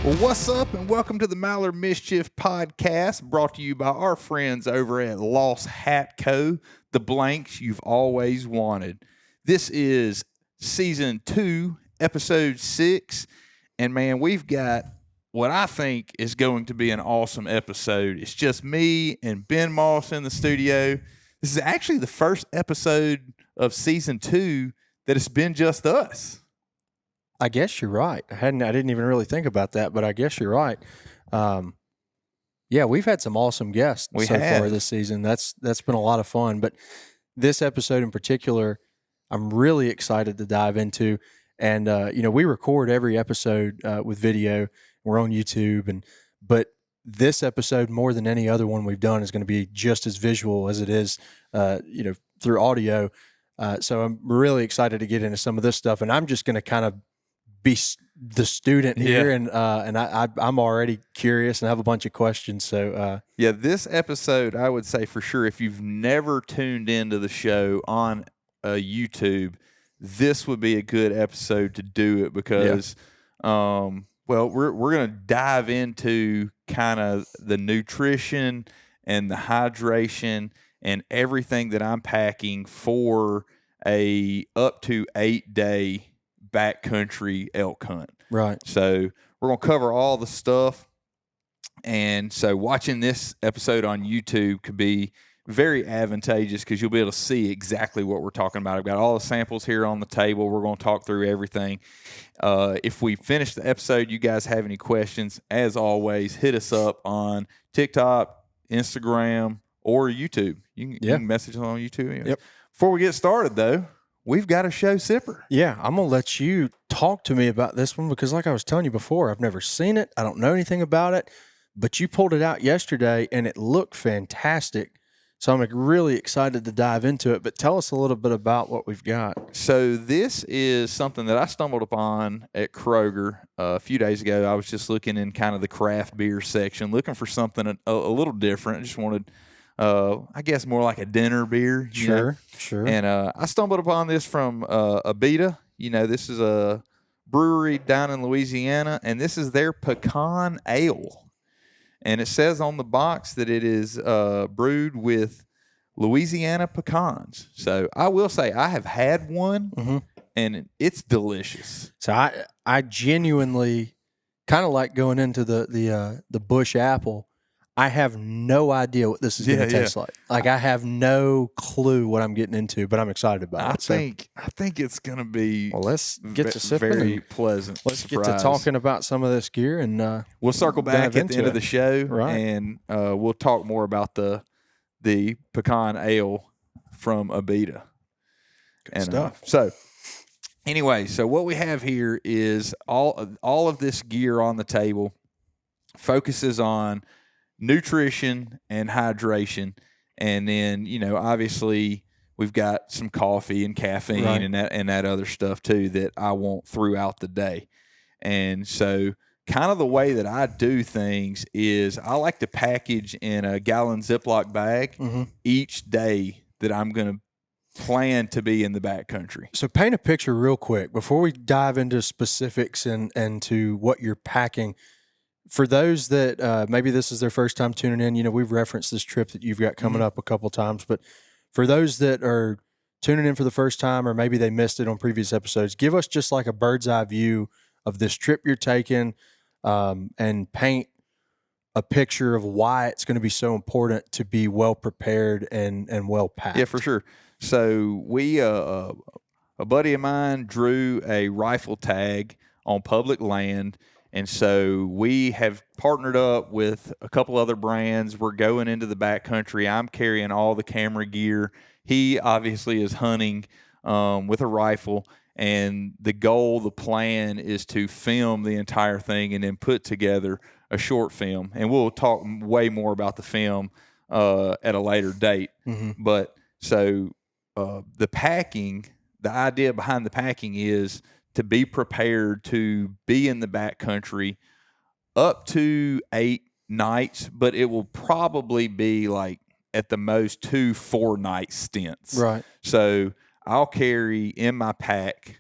Well, what's up, and welcome to the Mallard Mischief podcast, brought to you by our friends over at Lost Hat Co., the blanks you've always wanted. This is season 2, episode 6, and man, we've got what I think is going to be an awesome episode. It's just me and Ben Moss in the studio. This is actually the first episode of season 2 that it's been just us. I guess you're right. I didn't even really think about that, but I guess you're right. Yeah, we've had some awesome guests far this season. That's been a lot of fun. But this episode in particular, I'm really excited to dive into. And we record every episode with video. We're on YouTube, but this episode, more than any other one we've done, is going to be just as visual as it is, through audio. So I'm really excited to get into some of this stuff. And I'm just going to kind of be the student here, and I'm already curious and have a bunch of questions. So this episode, I would say for sure, if you've never tuned into the show on YouTube, this would be a good episode to do it because, we're going to dive into kind of the nutrition and the hydration and everything that I'm packing for a up to 8-day backcountry elk hunt. Right. So we're going to cover all the stuff. And so watching this episode on YouTube could be very advantageous because you'll be able to see exactly what we're talking about. I've got all the samples here on the table. We're going to talk through everything. If we finish the episode, you guys have any questions, as always, hit us up on TikTok, Instagram, or YouTube. You can message us on YouTube. Anyways. Yep. Before we get started, though, we've got a show sipper. Yeah, I'm going to let you talk to me about this one because like I was telling you before, I've never seen it. I don't know anything about it, but you pulled it out yesterday and it looked fantastic. So I'm really excited to dive into it, but tell us a little bit about what we've got. So this is something that I stumbled upon at Kroger a few days ago. I was just looking in kind of the craft beer section, looking for something a little different. I just wanted I guess more like a dinner beer. Sure. And I stumbled upon this from Abita. This is a brewery down in Louisiana, and this is their pecan ale. And it says on the box that it is brewed with Louisiana pecans. So I will say I have had one, and it's delicious. So I genuinely kind of like going into the bush apple. I have no idea what this is going to taste like. Like I have no clue what I'm getting into, but I'm excited about it. I think it's going to be let's get to sipping very pleasant. Let's get to talking about some of this gear, and we'll circle back at the end of the show, right. And we'll talk more about the pecan ale from Abita. Good stuff. So anyway, what we have here is all of this gear on the table focuses on nutrition and hydration, and then obviously we've got some coffee and caffeine, right, and that other stuff too that I want throughout the day. And so kind of the way that I do things is I like to package in a gallon Ziploc bag each day that I'm going to plan to be in the backcountry. So paint a picture real quick before we dive into specifics and to what you're packing. For those that maybe this is their first time tuning in, we've referenced this trip that you've got coming up a couple times. But for those that are tuning in for the first time, or maybe they missed it on previous episodes, give us just like a bird's eye view of this trip you're taking, and paint a picture of why it's going to be so important to be well prepared and well packed. Yeah, for sure. So we, a buddy of mine drew a rifle tag on public land. And so we have partnered up with a couple other brands. We're going into the backcountry. I'm carrying all the camera gear. He obviously is hunting with a rifle. And the plan is to film the entire thing and then put together a short film. And we'll talk way more about the film at a later date. But so the idea behind the packing is to be prepared to be in the backcountry up to 8 nights, but it will probably be like at the most 2 4-night stints. Right. So I'll carry in my pack,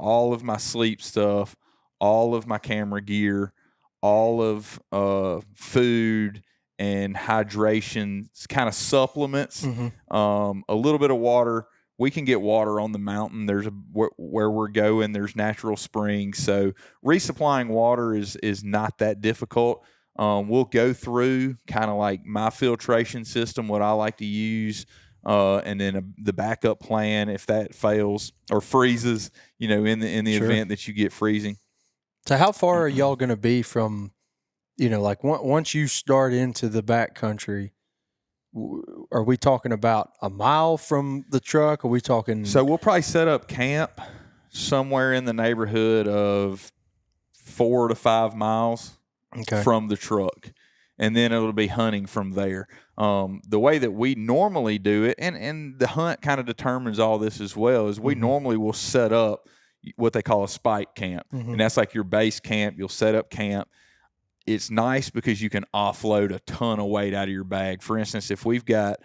all of my sleep stuff, all of my camera gear, all of food and hydration kind of supplements, a little bit of water. We can get water on the mountain. There's where we're going. There's natural springs, so resupplying water is not that difficult. We'll go through kind of like my filtration system, what I like to use, and then the backup plan if that fails or freezes. In the event that you get freezing. So how far are y'all going to be from, like once you start into the backcountry? Are we talking about a mile from the truck? Are we talking? So we'll probably set up camp somewhere in the neighborhood of 4 to 5 miles from the truck, and then it'll be hunting from there. The way that we normally do it, and the hunt kind of determines all this as well, is we normally will set up what they call a spike camp, and that's like your base camp. You'll set up camp. It's nice because you can offload a ton of weight out of your bag. For instance, if we've got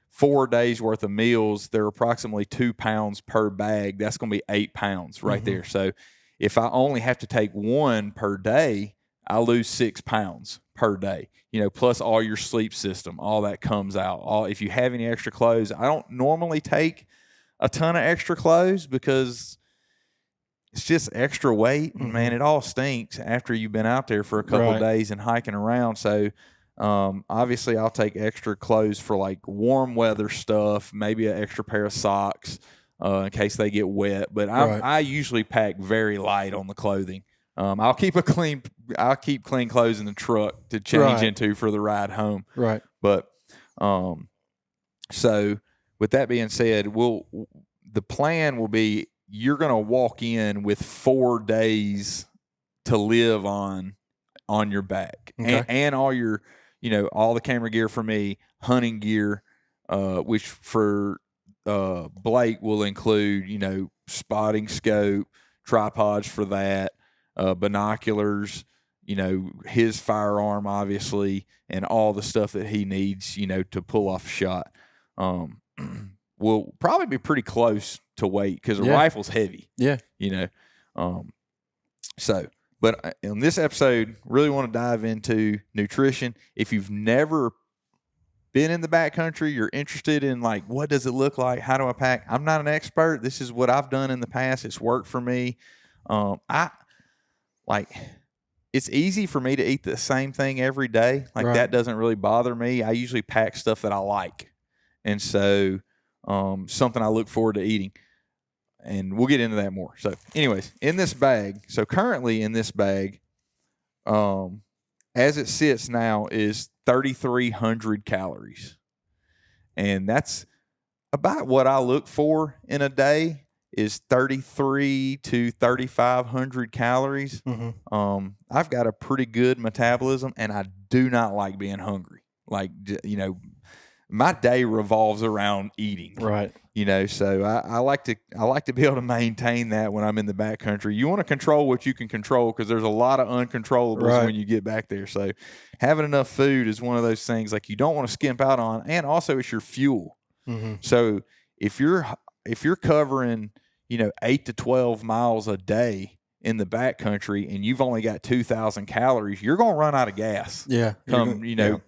4 days worth of meals, they're approximately 2 pounds per bag. That's going to be 8 pounds right there. So if I only have to take one per day, I lose 6 pounds per day, plus all your sleep system, all that comes out. If you have any extra clothes, I don't normally take a ton of extra clothes because it's just extra weight, and man, it all stinks after you've been out there for a couple of days and hiking around. So, obviously, I'll take extra clothes for like warm weather stuff, maybe an extra pair of socks in case they get wet. But I usually pack very light on the clothing. I'll keep clean clothes in the truck to change into for the ride home. Right. But so with that being said, the plan will be, you're going to walk in with 4 days to live on your back, and all your, all the camera gear for me, hunting gear, which for Blake will include, spotting scope, tripods for that, binoculars, his firearm, obviously, and all the stuff that he needs, to pull off a shot. Will probably be pretty close to weight because a rifle's heavy. Yeah. But in this episode, really want to dive into nutrition. If you've never been in the backcountry, you're interested in like, what does it look like? How do I pack? I'm not an expert. This is what I've done in the past. It's worked for me. It's easy for me to eat the same thing every day. That doesn't really bother me. I usually pack stuff that I like. And so, something I look forward to eating, and we'll get into that more. So anyways, currently in this bag, as it sits now, is 3,300 calories. And that's about what I look for in a day, is 3,300 to 3,500 calories. I've got a pretty good metabolism, and I do not like being hungry. My day revolves around eating, right? So I like to be able to maintain that when I'm in the backcountry. You want to control what you can control, because there's a lot of uncontrollables when you get back there. So having enough food is one of those things like you don't want to skimp out on, and also it's your fuel. So if you're covering 8 to 12 miles a day in the backcountry, and you've only got 2,000 calories, you're going to run out of gas. Yeah.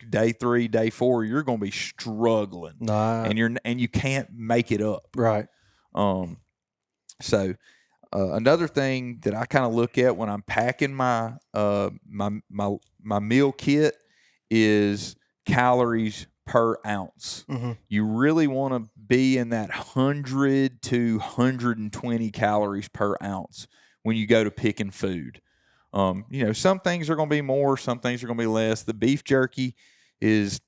Day 3, day 4, you're going to be struggling, and you can't make it up. Right. So another thing that I kind of look at when I'm packing my meal kit is calories per ounce. You really want to be in that 100 to 120 calories per ounce when you go to picking food. Some things are going to be more, some things are going to be less. The beef jerky is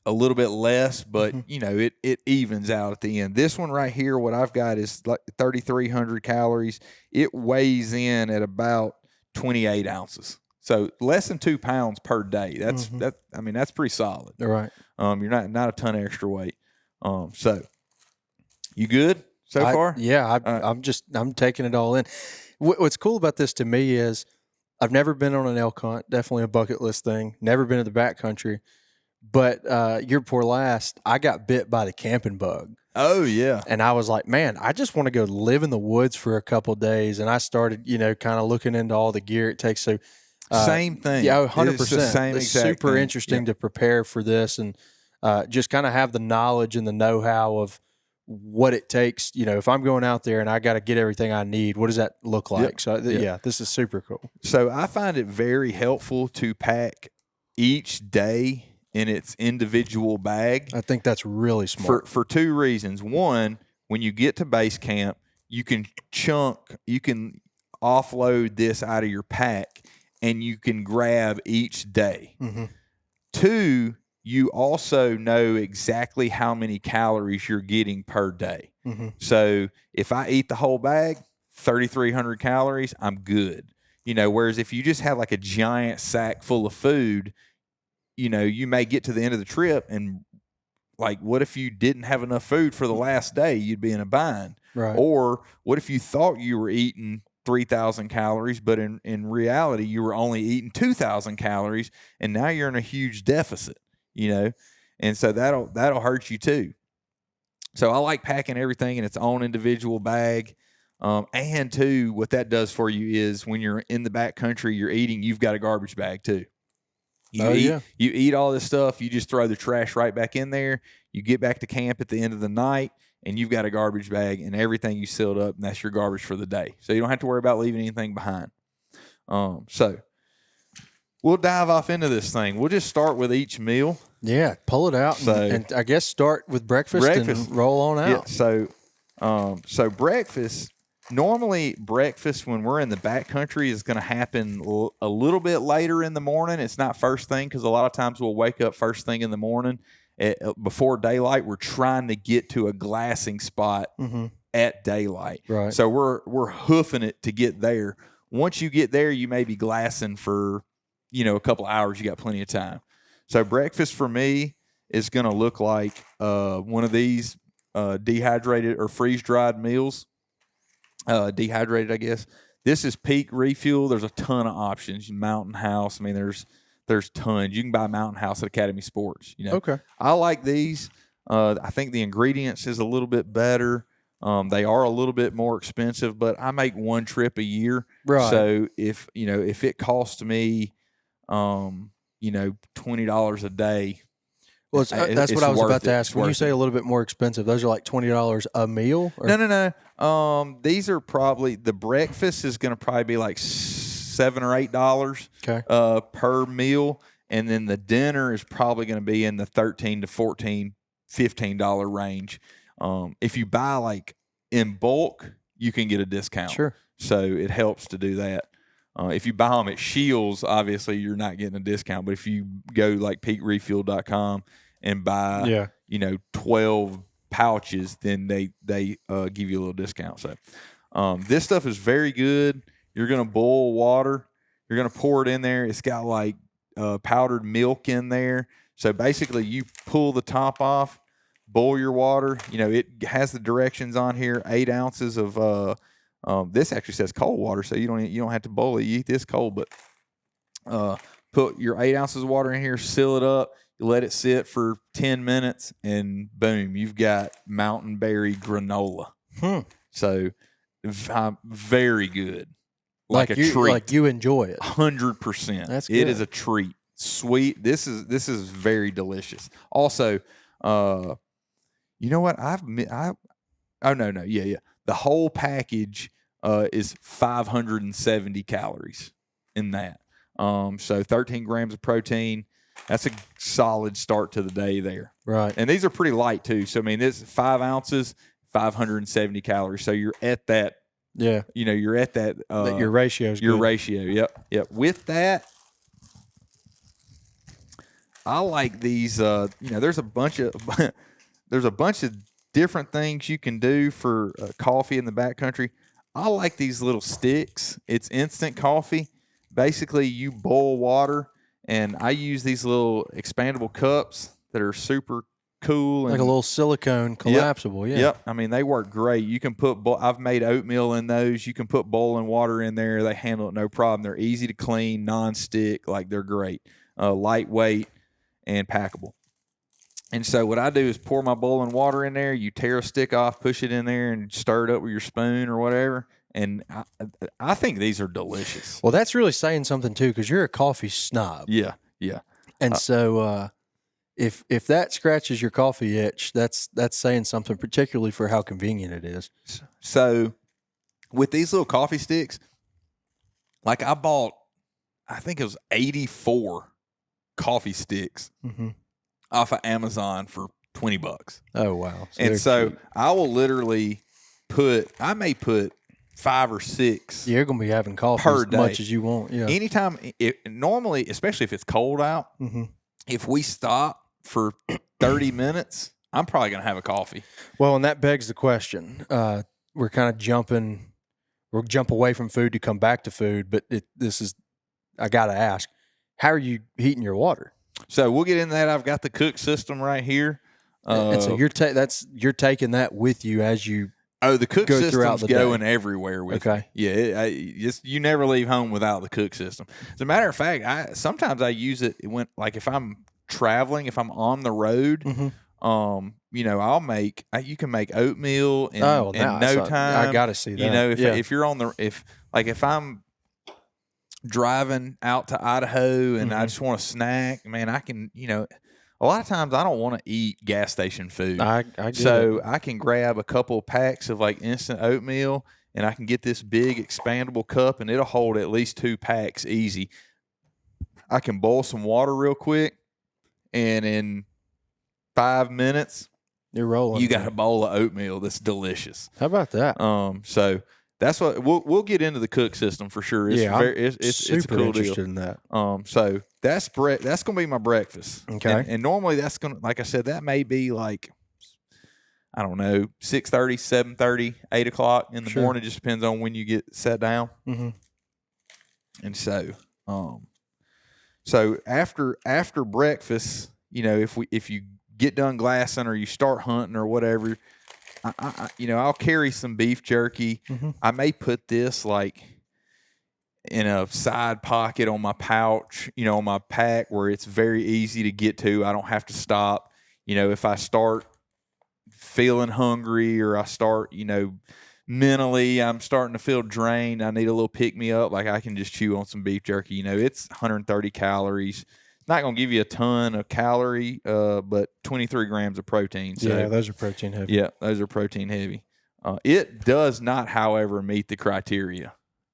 a little bit less, but it evens out at the end. This one right here, what I've got is like 3,300 calories. It weighs in at about 28 ounces. So less than 2 pounds per day. That's pretty solid. All right. You're not a ton of extra weight. So you good so far? Yeah. I'm taking it all in. What's cool about this to me is I've never been on an elk hunt, definitely a bucket list thing. Never been to the backcountry, but year before last, I got bit by the camping bug. Oh yeah. And I was like, man, I just want to go live in the woods for a couple of days. And I started, kind of looking into all the gear it takes. So Same thing. Yeah, 100%. It's the same it's exact super thing. interesting to prepare for this and just kind of have the knowledge and the know-how of what it takes. If I'm going out there and I got to get everything I need, what does that look like? Yep. So, yeah, this is super cool. So I find it very helpful to pack each day in its individual bag. I think that's really smart. For two reasons. One, when you get to base camp, you can offload this out of your pack and you can grab each day. Mm-hmm. Two, you also know exactly how many calories you're getting per day. Mm-hmm. So if I eat the whole bag, 3,300 calories, I'm good. Whereas if you just have like a giant sack full of food, you may get to the end of the trip and like, what if you didn't have enough food for the last day? You'd be in a bind. Right. Or what if you thought you were eating 3,000 calories, but in reality, you were only eating 2,000 calories, and now you're in a huge deficit, and so that'll hurt you too. So I like packing everything in its own individual bag. And two, what that does for you is when you're in the backcountry, you're eating, you've got a garbage bag too. You eat all this stuff, you just throw the trash right back in there. You get back to camp at the end of the night, and you've got a garbage bag and everything you sealed up, and that's your garbage for the day. So you don't have to worry about leaving anything behind. So we'll dive off into this thing. We'll just start with each meal. Yeah, pull it out and I guess start with breakfast and roll on out. Yeah, so breakfast. Normally, breakfast when we're in the backcountry is going to happen a little bit later in the morning. It's not first thing because a lot of times we'll wake up first thing in the morning before daylight. We're trying to get to a glassing spot at daylight. Right. So we're hoofing it to get there. Once you get there, you may be glassing for a couple of hours. You got plenty of time. So breakfast for me is going to look like one of these dehydrated or freeze-dried meals. Dehydrated, I guess. This is Peak Refuel. There's a ton of options. Mountain House. I mean, there's tons. You can buy Mountain House at Academy Sports. Okay. I like these. I think the ingredients is a little bit better. They are a little bit more expensive, but I make one trip a year. Right. So if it costs me, $20 a day. Well, that's what I was about to ask. When you say a little bit more expensive, those are like $20 a meal? Or? No. These are probably, the breakfast is going to probably be like $7 or $8 per meal, and then the dinner is probably going to be in the $13 to $14, $15 range. If you buy like in bulk, you can get a discount. Sure. So it helps to do that. If you buy them at Shields, obviously you're not getting a discount. But if you go like peakrefuel.com and buy, 12 pouches, then they give you a little discount. So this stuff is very good. You're going to boil water. You're going to pour it in there. It's got like powdered milk in there. So basically you pull the top off, boil your water. It has the directions on here, 8 ounces of this actually says cold water, so you don't have to boil it. You eat this cold, but put your 8 ounces of water in here, seal it up, you let it sit for 10 minutes, and boom, you've got mountain berry granola. So very good, like a treat. Like you enjoy it. 100%. That's good. It is a treat. Sweet. This is very delicious. Also, you know what? Yeah. The whole package is 570 calories in that. So 13 grams of protein. That's a solid start to the day there. Right. And these are pretty light too. So, I mean, this is 5 ounces, 570 calories. So you're at that. Yeah. You're at that. Your ratio is your good. ratio. Yep. With that, I like these. There's a bunch of different things you can do for coffee in the backcountry. I like these little sticks. It's instant coffee. Basically, you boil water, and I use these little expandable cups that are super cool. Like a little silicone collapsible, yeah. Yep. I mean, they work great. You can put, I've made oatmeal in those. You can put boiling water in there. They handle it no problem. They're easy to clean, non-stick. Like, they're great. Lightweight and packable. And so what I do is pour my boiling water in there. You tear a stick off, push it in there, and stir it up with your spoon or whatever, and I think these are delicious. Well, that's really saying something too, because you're a coffee snob. Yeah. And so if that scratches your coffee itch, that's saying something, particularly for how convenient it is. So with these little coffee sticks, like I bought, I think it was 84 coffee sticks off of Amazon for $20. Oh wow! And so I will literally I may put 5 or 6. You're gonna be having coffee per as day. much as you want. Yeah. Anytime, normally, especially if it's cold out, if we stop for 30 minutes, I'm probably gonna have a coffee. Well, and that begs the question. We're kind of jumping. We'll jump away from food to come back to food, but I got to ask, how are you heating your water? So we'll get into that. I've got the cook system right here. And so you're taking that with you as you the cook go throughout system's the going day. everywhere with Okay. me. Yeah, you never leave home without the cook system. As a matter of fact, sometimes I use it when, like, if I'm traveling, if I'm on the road. You can make oatmeal in no time. I got to see that. You know, if you're on if I'm driving out to Idaho and I just want a snack, man, I can, a lot of times I don't want to eat gas station food. I get so it. I can grab a couple of packs of like instant oatmeal and I can get this big expandable cup and it'll hold at least 2 packs easy. I can boil some water real quick and in 5 minutes, you're rolling. You got a bowl of oatmeal that's delicious. How about that? So that's what we'll get into the cook system for sure. It's super a cool interested deal. in that. So that's gonna be my breakfast. Okay. And normally that's gonna, like I said, that may be like, I don't know, 6:30, 7:30, 8 o'clock in the morning. Just depends on when you get sat down. And so, so after breakfast, if you get done glassing or you start hunting or whatever, I'll carry some beef jerky. I may put this like in a side pocket on my pouch, on my pack where it's very easy to get to. I don't have to stop. If I start feeling hungry or I start, mentally I'm starting to feel drained, I need a little pick me up. Like I can just chew on some beef jerky. It's 130 calories. Not going to give you a ton of calorie, but 23 grams of protein. So, yeah, those are protein heavy. Yeah, those are protein heavy. It does not, however, meet the criteria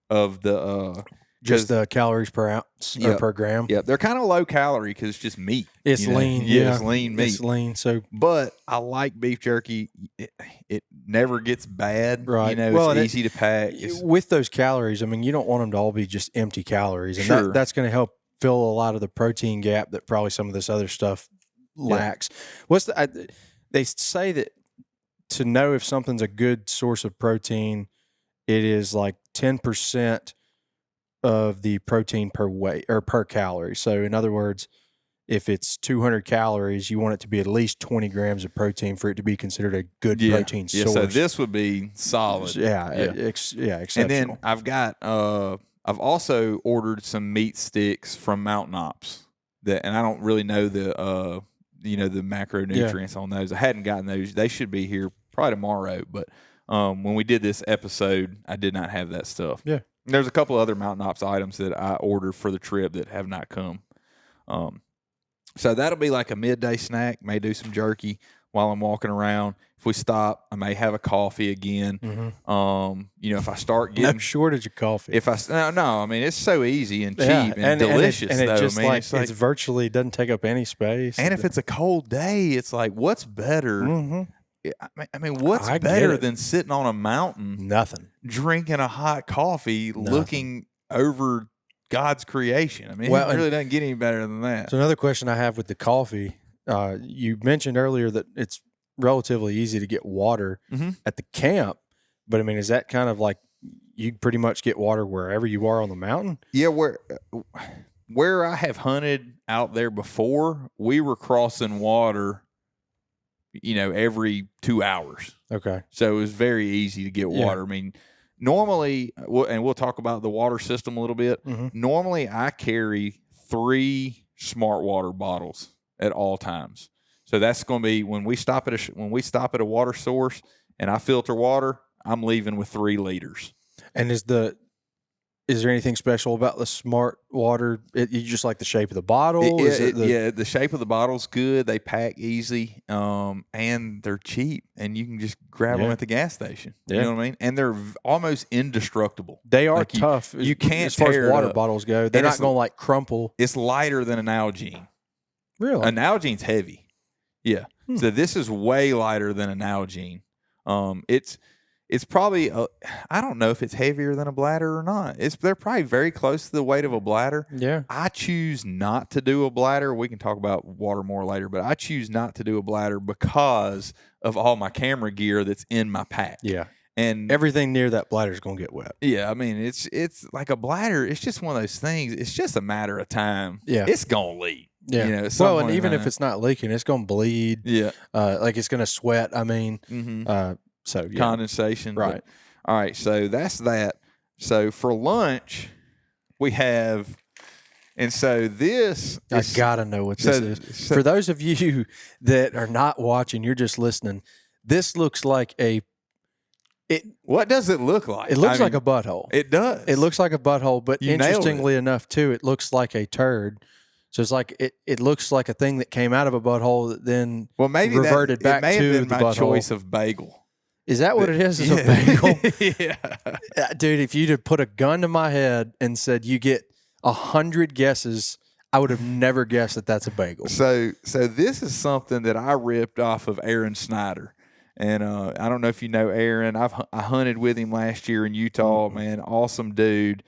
of the just the calories per ounce or per gram. Yeah, they're kind of low calorie because it's just meat. It's lean. Yeah, it's lean meat. It's lean. So, but I like beef jerky. It never gets bad. Right. It's easy to pack. With those calories, I mean, you don't want them to all be just empty calories, and that's going to help fill a lot of the protein gap that probably some of this other stuff lacks. They say that to know if something's a good source of protein, it is like 10% of the protein per weight or per calorie. So in other words, if it's 200 calories, you want it to be at least 20 grams of protein for it to be considered a good protein source. Yeah, so this would be solid. Exceptional. And then I've also ordered some meat sticks from Mountain Ops and I don't really know the macronutrients on those. I hadn't gotten those. They should be here probably tomorrow. But when we did this episode, I did not have that stuff. Yeah. And there's a couple other Mountain Ops items that I ordered for the trip that have not come. So that'll be like a midday snack. May do some jerky while I'm walking around. If we stop, I may have a coffee again. If I start getting no shortage of coffee. I mean, it's so easy and cheap and delicious. It's virtually doesn't take up any space. And if it's a cold day, it's like, what's better? I mean, what's better than sitting on a mountain? Nothing. Drinking a hot coffee, looking over God's creation. I mean, it really doesn't get any better than that. So another question I have with the coffee, you mentioned earlier that it's relatively easy to get water at the camp, but I mean, is that kind of like you pretty much get water wherever you are on the mountain? Yeah, where I have hunted out there before, we were crossing water, every 2 hours. Okay. So it was very easy to get water. I mean, normally, and we'll talk about the water system a little bit. Normally, I carry 3 smart water bottles at all times. So that's going to be when we stop at a water source and I filter water, I'm leaving with 3 liters. And is there anything special about the Smart Water? You just like the shape of the bottle? The shape of the bottle's good. They pack easy, and they're cheap, and you can just grab them at the gas station. You know what I mean? And they're almost indestructible. They are tough. You can't as far tear as water it up. bottles go. They're not going to like crumple. It's lighter than an Nalgene. Really? A Nalgene's heavy. Yeah. So this is way lighter than a Nalgene. It's probably I don't know if it's heavier than a bladder or not. They're probably very close to the weight of a bladder. Yeah. I choose not to do a bladder. We can talk about water more later, but I choose not to do a bladder because of all my camera gear that's in my pack. Yeah. And everything near that bladder is going to get wet. Yeah, I mean it's like a bladder. It's just one of those things. It's just a matter of time. Yeah, it's gonna leak. Yeah. You know, well, and even if it's not leaking, it's going to bleed. Yeah. Like it's going to sweat. I mean, so yeah. Condensation. Right. All right. So that's that. So for lunch, we have, and so this. I gotta know what this is. So, for those of you that are not watching, you're just listening. This looks like what does it look like? It looks like a butthole. It does. It looks like a butthole, but interestingly enough, too, it looks like a turd. So it's like it looks like a thing that came out of a butthole that then maybe reverted back it may to have been the my butthole. Choice of bagel. Is that what it is? Is a bagel? Yeah, dude. If you'd have put a gun to my head and said you get 100 guesses, I would have never guessed that that's a bagel. So this is something that I ripped off of Aaron Snyder. And I don't know if you know Aaron. I hunted with him last year in Utah. Man, awesome dude.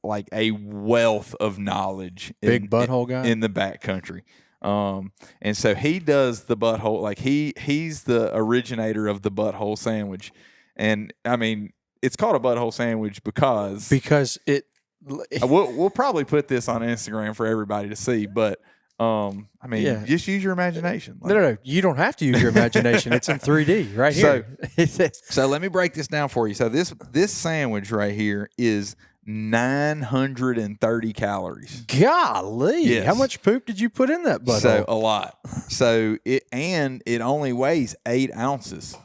Like a wealth of knowledge. Big butthole guy in the backcountry. And so he does the butthole. Like he's the originator of the butthole sandwich. And I mean, it's called a butthole sandwich because it. We'll probably put this on Instagram for everybody to see, but. I mean, just use your imagination. No. You don't have to use your imagination. It's in 3D right here. So let me break this down for you. So this sandwich right here is 930 calories. Golly. Yes. How much poop did you put in that butthole? So a lot. So it only weighs 8 ounces.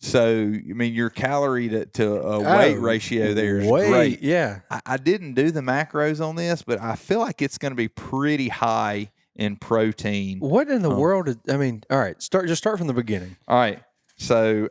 So, I mean, your calorie to weight ratio there is great. Yeah. I didn't do the macros on this, but I feel like it's going to be pretty high in protein. What in the world all right, start from the beginning. All right. So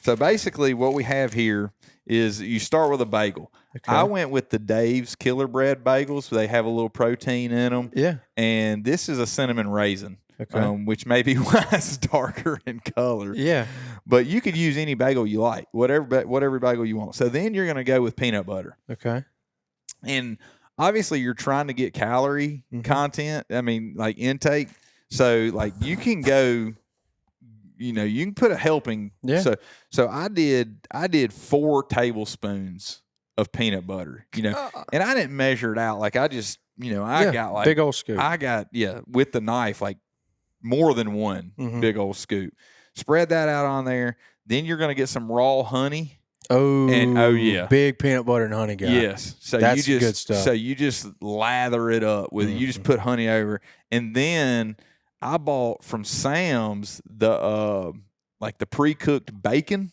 so basically what we have here is you start with a bagel. Okay. I went with the Dave's Killer Bread bagels. They have a little protein in them. Yeah. And this is a cinnamon raisin. Okay. Which may be why it's darker in color. Yeah. But you could use any bagel you like, whatever bagel you want. So then you're going to go with peanut butter. Okay. And obviously you're trying to get calorie content, like intake. So like you can go, you can put a helping. Yeah. So I did 4 tablespoons of peanut butter, and I didn't measure it out. Like I just, I got like big old scoop. I got, with the knife, like more than one big old scoop. Spread that out on there. Then you're going to get some raw honey. Oh yeah, big peanut butter and honey guy. Yes, so that's good stuff. So you just lather it up with you just put honey over, and then I bought from Sam's the pre-cooked bacon.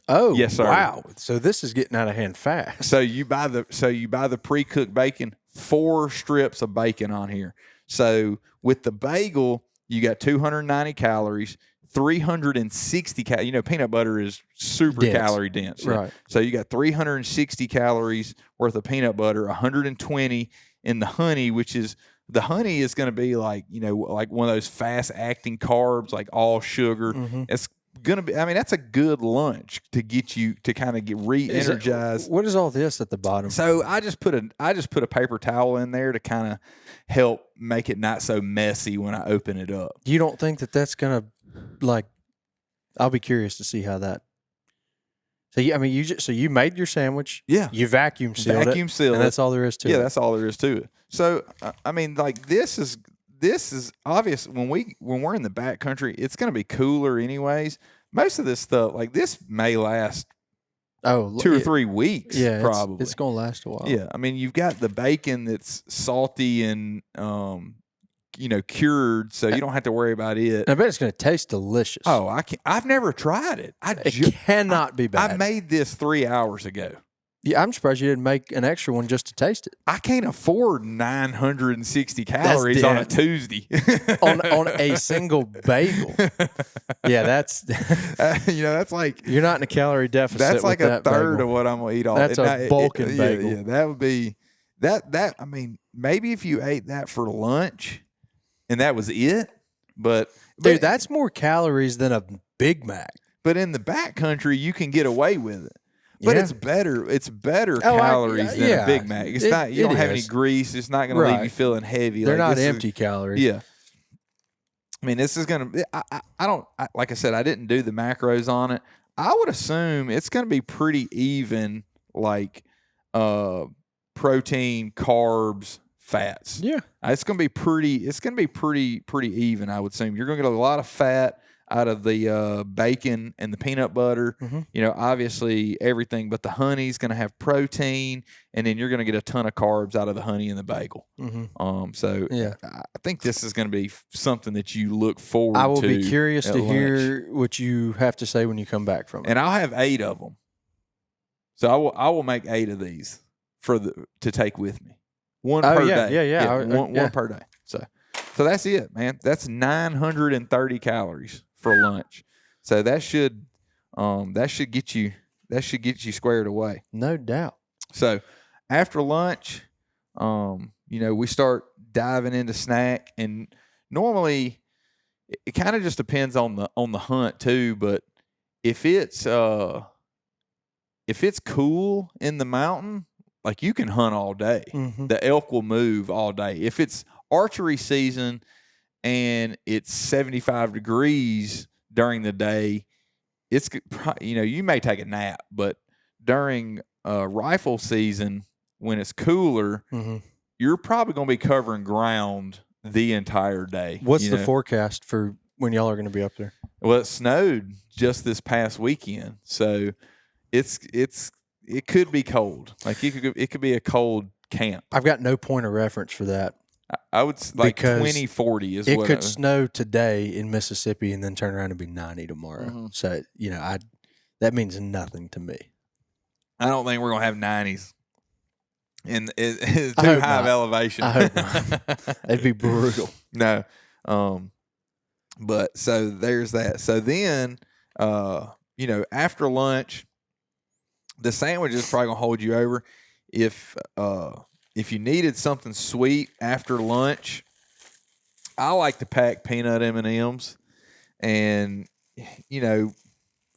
Oh yes, sir. Wow! So this is getting out of hand fast. So you buy the pre-cooked bacon, 4 strips of bacon on here. So with the bagel, you got 290 calories. 360 calories. Peanut butter is super calorie dense. Right. So you got 360 calories worth of peanut butter, 120 in the honey, which is the honey is going to be like, like one of those fast acting carbs, like all sugar. It's going to be, that's a good lunch to get you to kind of get re-energized. What is all this at the bottom? So I just put a paper towel in there to kind of help make it not so messy when I open it up. You don't think that's going to, I'll be curious to see how that. So you made your sandwich. Yeah. You vacuum sealed it. And that's all there is to it. Yeah, that's all there is to it. So this is obvious when we're in the backcountry, it's going to be cooler anyways. Most of this stuff, like this, may last 2 or 3 weeks. Yeah, probably it's going to last a while. Yeah, you've got the bacon that's salty and cured, so you don't have to worry about it. I bet it's going to taste delicious. Oh, I've never tried it. It cannot be bad. I made this 3 hours ago. Yeah, I'm surprised you didn't make an extra one just to taste it. I can't afford 960 calories on a Tuesday. on a single bagel. Yeah, that's that's like you're not in a calorie deficit. That's like a third bagel. of what I'm gonna eat all. That's a bulking bagel. Yeah, that would be that. I mean, maybe if you ate that for lunch, and that was it. But dude, that's more calories than a Big Mac. But in the backcountry, you can get away with it. But it's better. It's better calories than a Big Mac. It's not. You don't have any grease. It's not going to leave you feeling heavy. They're not empty calories. Yeah. I mean, this is going to. I don't. Like I said, I didn't do the macros on it. I would assume it's going to be pretty even, like protein, carbs, fats. Yeah. It's going to be pretty. It's going to be pretty even. I would assume you're going to get a lot of fat out of the bacon and the peanut butter. Mm-hmm. Obviously everything but the honey is going to have protein, and then you're going to get a ton of carbs out of the honey and the bagel. Mm-hmm. So yeah, I think this is going to be something that you look forward to. I will be curious to hear what you have to say when you come back from it. And I'll have 8 of them. So I will make 8 of these to take with me. One per day. Yeah. One per day. So that's it, man. That's 930 calories for lunch. So that should get you squared away. No doubt. So after lunch, we start diving into snack, and normally it kind of just depends on the hunt too. But if it's cool in the mountain, like you can hunt all day. Mm-hmm. The elk will move all day. If it's archery season and it's 75 degrees during the day, it's you may take a nap, but during rifle season when it's cooler, mm-hmm. you're probably going to be covering ground the entire day. What's the forecast for when y'all are going to be up there? Well, it snowed just this past weekend, so it could be cold. Like it could be a cold camp. I've got no point of reference for that. I would like 2040 is it what could snow today in Mississippi and then turn around and be 90 tomorrow. Mm-hmm. So that means nothing to me. I don't think we're gonna have 90s. And it's too high of elevation. I hope not. It'd be brutal. No, but so there's that. So then, after lunch, the sandwich is probably gonna hold you over. If you needed something sweet after lunch, I like to pack peanut M&Ms, and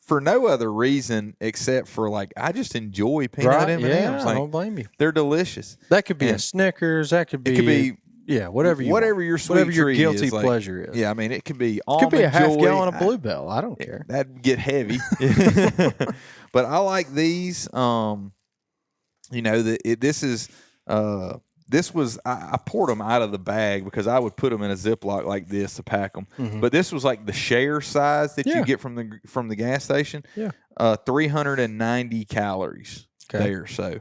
for no other reason except for I just enjoy peanut M&Ms. Yeah, I don't blame you. They're delicious. That could be a Snickers. That could be. Whatever your sweet whatever your guilty is, pleasure is. Yeah, I mean it could be. It could be a half Joy. gallon of Bluebell. I don't care. That'd get heavy. But I like these. This was I poured them out of the bag because I would put them in a Ziploc like this to pack them. Mm-hmm. But this was like the share size that you get from the gas station. Yeah, 390 calories there. So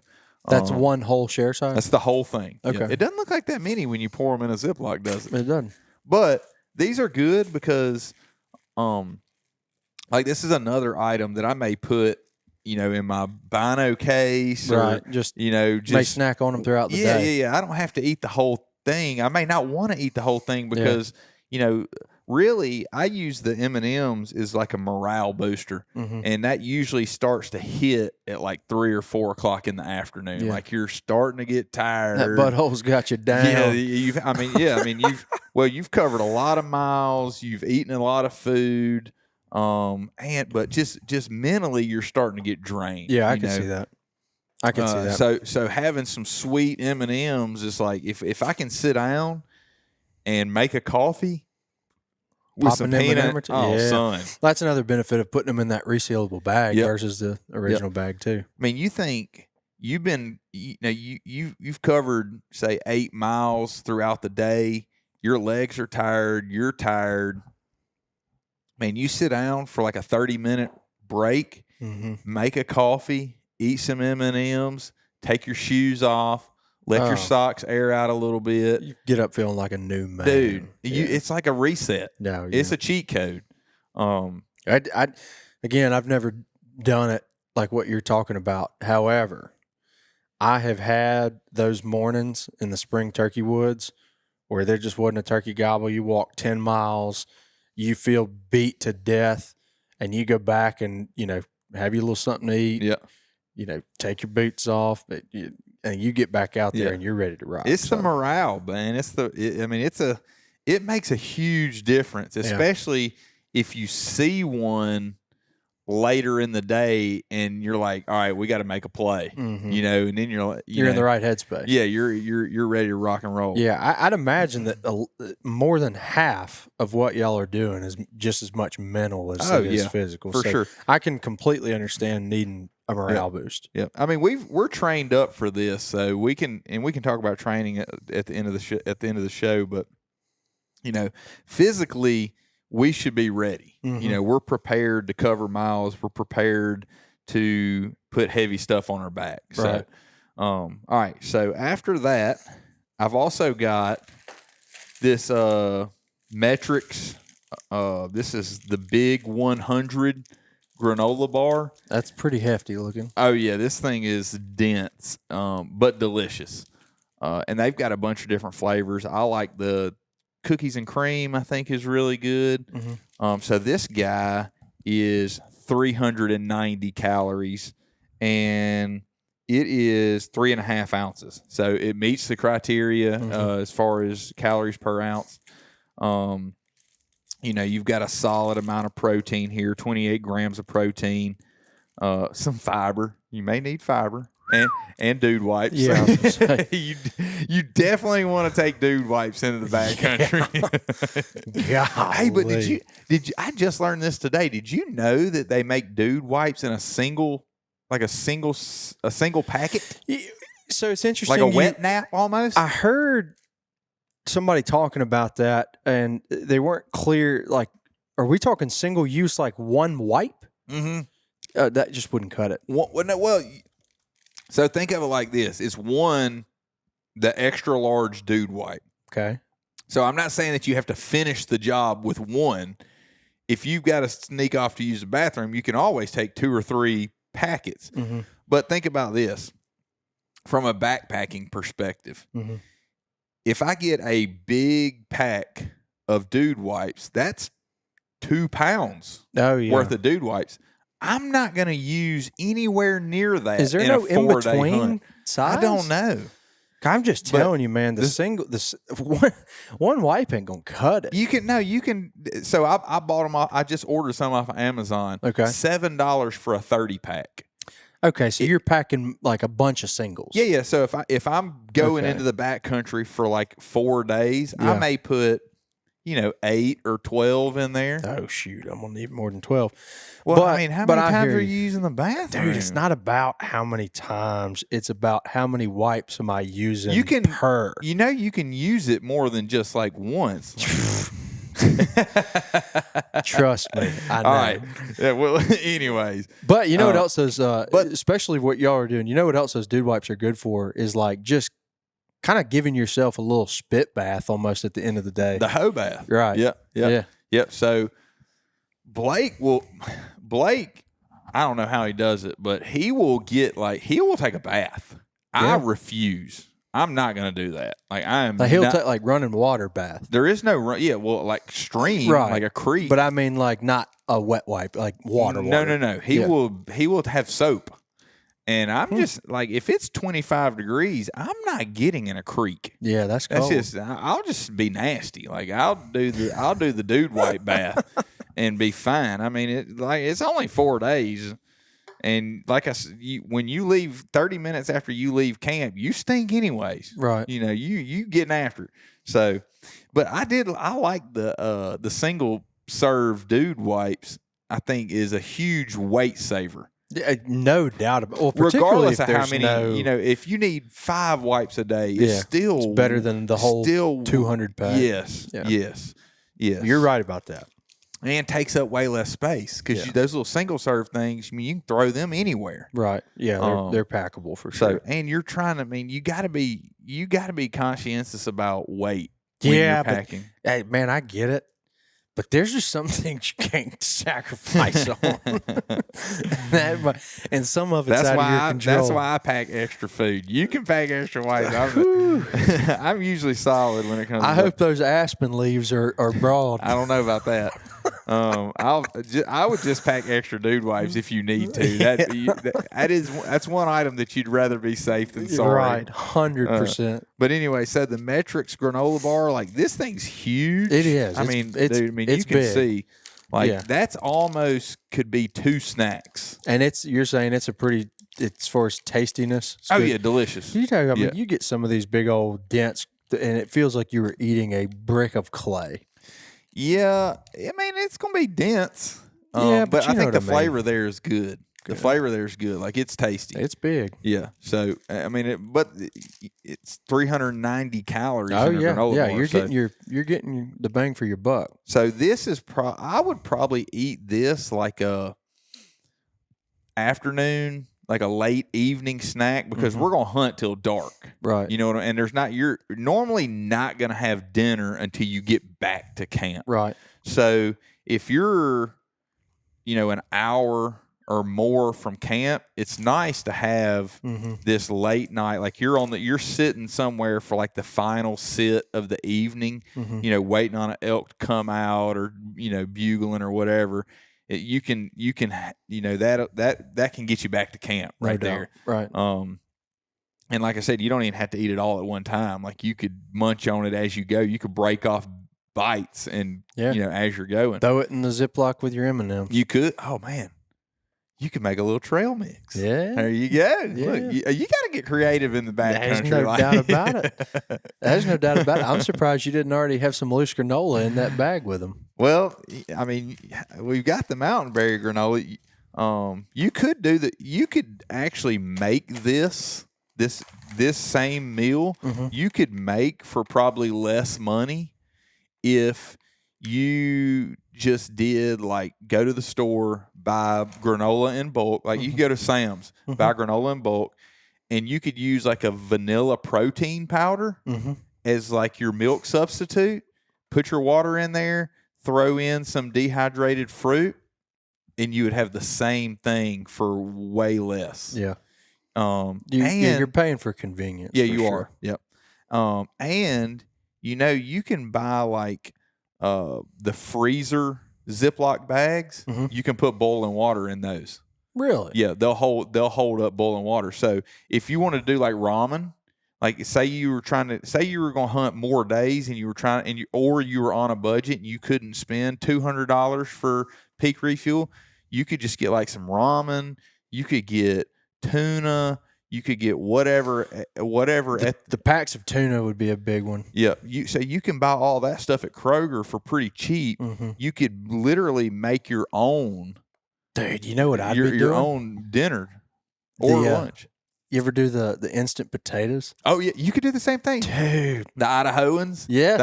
that's one whole share size. That's the whole thing. Okay, yeah. It doesn't look like that many when you pour them in a Ziploc, does it? It doesn't. But these are good because, this is another item that I may put. In my bino case, right? Or, just may snack on them throughout the day. Yeah. I don't have to eat the whole thing. I may not want to eat the whole thing because, really, I use the M&Ms as like a morale booster, and that usually starts to hit at like 3 or 4 o'clock in the afternoon. Yeah. Like you're starting to get tired. That butthole's got you down. Yeah, you've covered a lot of miles. You've eaten a lot of food. But just mentally, you're starting to get drained. Yeah, I can see that. I can see that. So having some sweet M&Ms is like if I can sit down and make a coffee with some peanut. Son, that's another benefit of putting them in that resealable bag versus the original bag too. I mean, you think you've been you've covered say 8 miles throughout the day. Your legs are tired. You're tired. Man, you sit down for like a 30-minute break, make a coffee, eat some M&Ms, take your shoes off, Let your socks air out a little bit. You get up feeling like a new man. Dude, it's like a reset. No, it's a cheat code. Again, I've never done it like what you're talking about. However, I have had those mornings in the spring turkey woods where there just wasn't a turkey gobble. You walk 10 miles, you feel beat to death, and you go back and, have your little something to eat. Yeah. Take your boots off, and you get back out there and you're ready to ride. It's the morale, man. It makes a huge difference, especially if you see one later in the day and you're like, all right, we got to make a play, and then you're in the right headspace. Yeah. You're ready to rock and roll. Yeah. I'd imagine that more than half of what y'all are doing is just as much mental as it is physical. For sure. I can completely understand needing a morale boost. Yeah. I mean, we're trained up for this, so we can talk about training at the end of the show, but physically we should be ready. We're prepared to cover miles. We're prepared to put heavy stuff on our back. Right. So, all right. So after that, I've also got this Metrics. This is the Big 100 granola bar. That's pretty hefty looking. Oh yeah, this thing is dense, but delicious. And they've got a bunch of different flavors. I like the cookies and cream, I think, is really good. So this guy is 390 calories, and it is 3.5 ounces. So it meets the criteria as far as calories per ounce. You've got a solid amount of protein here, 28 grams of protein, some fiber. You may need fiber. And dude wipes. Yeah, you definitely want to take dude wipes into the backcountry. Yeah. Hey, but did you? I just learned this today. Did you know that they make dude wipes in a single packet? So it's interesting. Like a wet nap almost. I heard somebody talking about that, and they weren't clear. Like, are we talking single use, like one wipe? Mm-hmm. That just wouldn't cut it. Well, so think of it like this. It's the extra large dude wipe. Okay. So I'm not saying that you have to finish the job with one. If you've got to sneak off to use the bathroom, you can always take 2 or 3 packets. But think about this from a backpacking perspective. If I get a big pack of dude wipes, that's 2 pounds worth of dude wipes. I'm not going to use anywhere near that. Is there no in between size? I don't know. I'm just telling you, man. One wipe ain't gonna cut it. You can. So I bought them off. I just ordered some off of Amazon. Okay, $7 for a 30-pack. Okay, so you're packing like a bunch of singles. Yeah. So if I'm going into the backcountry for like 4 days, I may put 8 or 12 in there. Oh shoot, I'm gonna need more than 12. Well, I mean, how many times are you using the bathroom? Dude, it's not about how many times. It's about how many wipes am I using per. You can use it more than just like once. Trust me, I know. All right. Yeah, well, anyways. But you know what else those, especially what y'all are doing, you know what else those dude wipes are good for is like just kind of giving yourself a little spit bath almost at the end of the day. The hoe bath. Right. Yep. So Blake, I don't know how he does it, but he will take a bath. Yeah. I refuse. I'm not going to do that. He'll take like running water bath. There is no like stream, right. Like a creek. But I mean like not a wet wipe, like water. No. He will have soap. And I'm just like, if it's 25 degrees, I'm not getting in a creek. Yeah, that's cold. I'll just be nasty. Like I'll do the dude wipe bath and be fine. I mean, it's only 4 days, and like I said, when you leave 30 minutes after you leave camp, you stink anyways. Right. You getting after it. So, but I like the single serve dude wipes. I think is a huge weight saver. No doubt about it. Well, regardless of how many, if you need 5 wipes a day, it's better than the whole 200 pack. Yes. You're right about that. And takes up way less space because those little single serve things, you can throw them anywhere. Right. Yeah, they're packable for sure. So, and you're trying to, you got to be you got to be conscientious about weight when you're packing. But, hey, man, I get it. But there's just some things you can't sacrifice on. And some of it's out of your control. That's why I pack extra food. You can pack extra weight. I'm usually solid when it comes to hope those aspen leaves are broad. I don't know about that. I would just pack extra dude wipes if you need to. That's one item that you'd rather be safe than sorry. Right, 100%. But anyway, so the Metrics granola bar, like this thing's huge. It is. Dude, you can see, that's almost could be 2 snacks. And you're saying it's a pretty, as far as tastiness. Oh yeah, delicious. You get some of these big old dents, and it feels like you were eating a brick of clay. Yeah, I mean it's gonna be dense. But I think the flavor there is good. The flavor there is good. Like it's tasty. It's big. Yeah. So I mean, but it's 390 calories. Oh in a granola bar, you're getting the bang for your buck. So this is I would probably eat this like a afternoon, like a late evening snack because we're gonna hunt till dark. Right. You know what I mean? And you're normally not gonna have dinner until you get back to camp. Right. So if you're, an hour or more from camp, it's nice to have this late night. Like you're sitting somewhere for like the final sit of the evening, waiting on an elk to come out or, bugling or whatever. You can that can get you back to camp right there. Right. And like I said, you don't even have to eat it all at one time. Like you could munch on it as you go. You could break off bites and as you're going. Throw it in the Ziploc with your M&Ms. You could. Oh man. You can make a little trail mix. Yeah. There you go. Yeah. Look, you got to get creative in the backcountry. There's no doubt about it. There's no doubt about it. I'm surprised you didn't already have some loose granola in that bag with them. Well, I mean, we've got the mountain berry granola. You could do that. You could actually make this same meal. You could make for probably less money if you just did like go to the store, buy granola in bulk. Like you could go to Sam's, buy granola in bulk, and you could use like a vanilla protein powder as like your milk substitute. Put your water in there, throw in some dehydrated fruit, and you would have the same thing for way less. Yeah. You're paying for convenience. Yeah, you are. Yep. And you can buy like the freezer Ziploc bags. You can put boiling water in those. Really? Yeah, they'll hold up boiling water. So if you want to do like ramen, like say you were going to hunt more days and you were you were on a budget and you couldn't spend $200 for peak refuel, you could just get like some ramen. You could get tuna. You could get whatever. The packs of tuna would be a big one. Yeah, you can buy all that stuff at Kroger for pretty cheap. You could literally make your own. Dude, you know what I'd be doing? Your own dinner or lunch. You ever do the instant potatoes? Oh yeah, you could do the same thing, dude. The Idahoans, yes,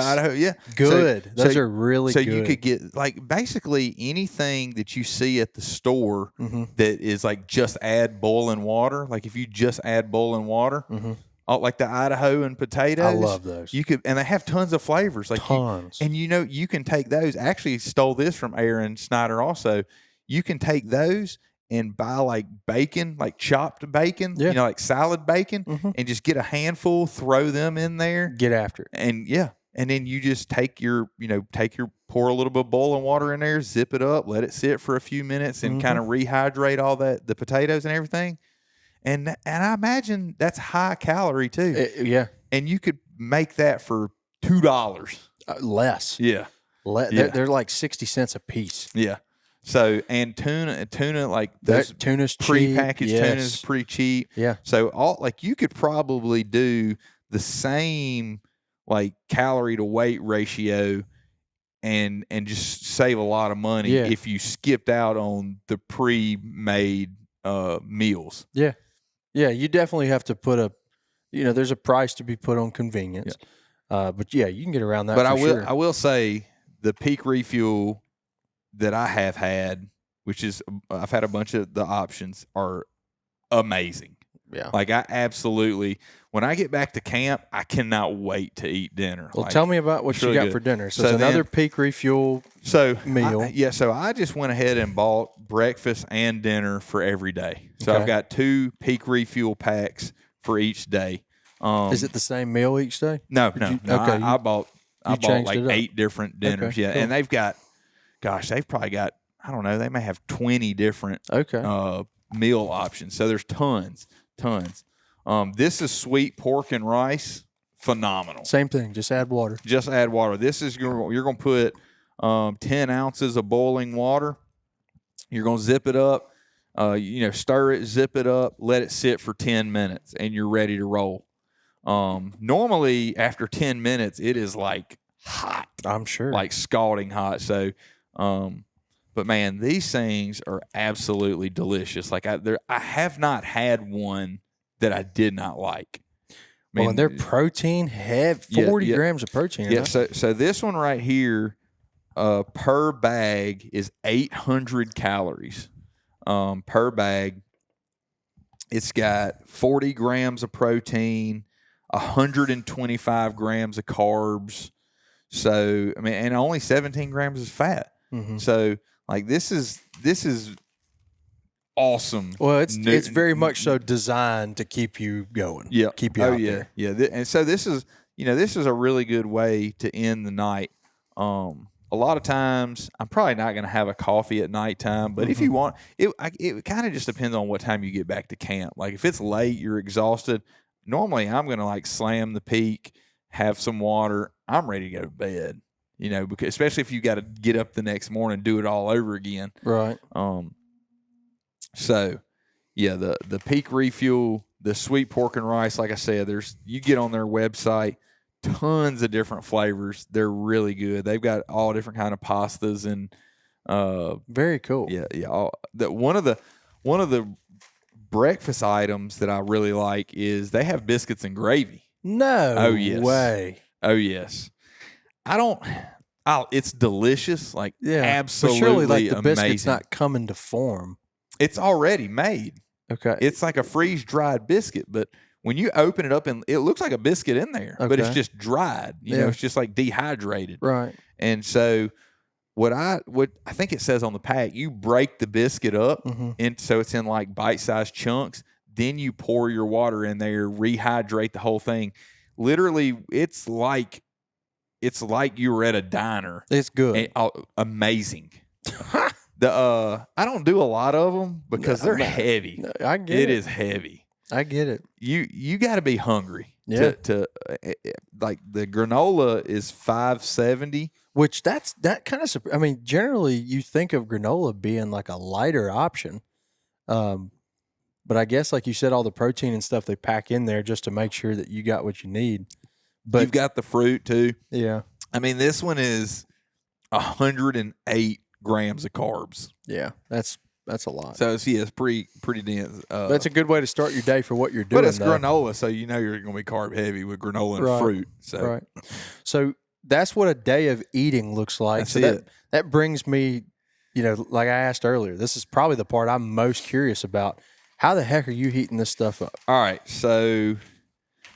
good. Those are really good. So you could get like basically anything that you see at the store that is like just add boiling water. Like if you just add boiling water, like the Idahoan potatoes, I love those. You could, and they have tons of flavors, like tons. You can take those. I actually stole this from Aaron Snyder. Also, you can take those and buy like bacon, like chopped bacon, like salad bacon, and just get a handful, throw them in there. Get after it. And and then you just take your pour a little bit of boiling water in there, zip it up, let it sit for a few minutes and kind of rehydrate all the potatoes and everything. And I imagine that's high calorie too. Yeah. And you could make that for $2. Less. Yeah. They're like 60 cents a piece. Yeah. So, and tuna like that tuna's prepackaged cheap. Tuna is pretty cheap. Yeah. So you could probably do the same like calorie to weight ratio and just save a lot of money if you skipped out on the pre-made meals. Yeah. Yeah, you definitely have to put there's a price to be put on convenience. Yeah. But yeah, you can get around that. But I will say the peak refuel that I have had, which is I've had a bunch of the options, are amazing. Yeah. Like I absolutely, when I get back to camp, I cannot wait to eat dinner. Well, tell me about what you really got good. for dinner. So it's another Peak Refuel meal. So I just went ahead and bought breakfast and dinner for every day. So I've got 2 Peak Refuel packs for each day. Is it the same meal each day? No. I bought like 8 different dinners. Okay, cool. And they've probably got, I don't know, they may have 20 different meal options. So there's tons. This is sweet pork and rice. Phenomenal. Same thing. Just add water. This is you're going to put 10 ounces of boiling water. You're going to zip it up. Stir it, zip it up, let it sit for 10 minutes, and you're ready to roll. Normally, after 10 minutes, it is like hot. I'm sure. Like scalding hot. So, but man, these things are absolutely delicious. Like I have not had one that I did not like. And they're protein heavy, 40 grams of protein. Yeah. So this one right here, per bag is 800 calories. Per bag. It's got 40 grams of protein, 125 grams of carbs. So and only 17 grams is fat. Mm-hmm. So like this is awesome. Well, it's very much so designed to keep you going. Yeah, keep you out there. Yeah. And so this is a really good way to end the night. A lot of times, I'm probably not going to have a coffee at nighttime, but if you want, it kind of just depends on what time you get back to camp. Like if it's late, you're exhausted. Normally, I'm going to like slam the Peak, have some water. I'm ready to go to bed. Because especially if you got to get up the next morning and do it all over again. Right. So, yeah, the Peak Refuel, the sweet pork and rice. Like I said, you get on their website. Tons of different flavors. They're really good. They've got all different kind of pastas and very cool. Yeah. One of the breakfast items that I really like is they have biscuits and gravy. No. Oh yes. Way. Oh yes. It's delicious. Like absolutely but surely like the amazing. Biscuit's not coming to form. It's already made. Okay. It's like a freeze dried biscuit, but when you open it up, and it looks like a biscuit in there, but it's just dried. It's just like dehydrated. Right. And so what I think it says on the pack, you break the biscuit up, and so it's in like bite-sized chunks. Then you pour your water in there, rehydrate the whole thing. Literally, it's like you were at a diner. It's good. Amazing. I don't do a lot of them because they're heavy. I get it. It is heavy. I get it. You got to be hungry. Yeah. To like the granola is $5.70, which that kind of. I mean, generally you think of granola being like a lighter option, but I guess like you said, all the protein and stuff they pack in there just to make sure that you got what you need. But you've got the fruit too. Yeah. I mean, this one is 108 grams of carbs. Yeah, that's a lot. So it's pretty dense. That's a good way to start your day for what you're doing. But it's granola, so you're going to be carb heavy with granola and fruit. So that's what a day of eating looks like. That brings me, like I asked earlier, this is probably the part I'm most curious about. How the heck are you heating this stuff up? All right, so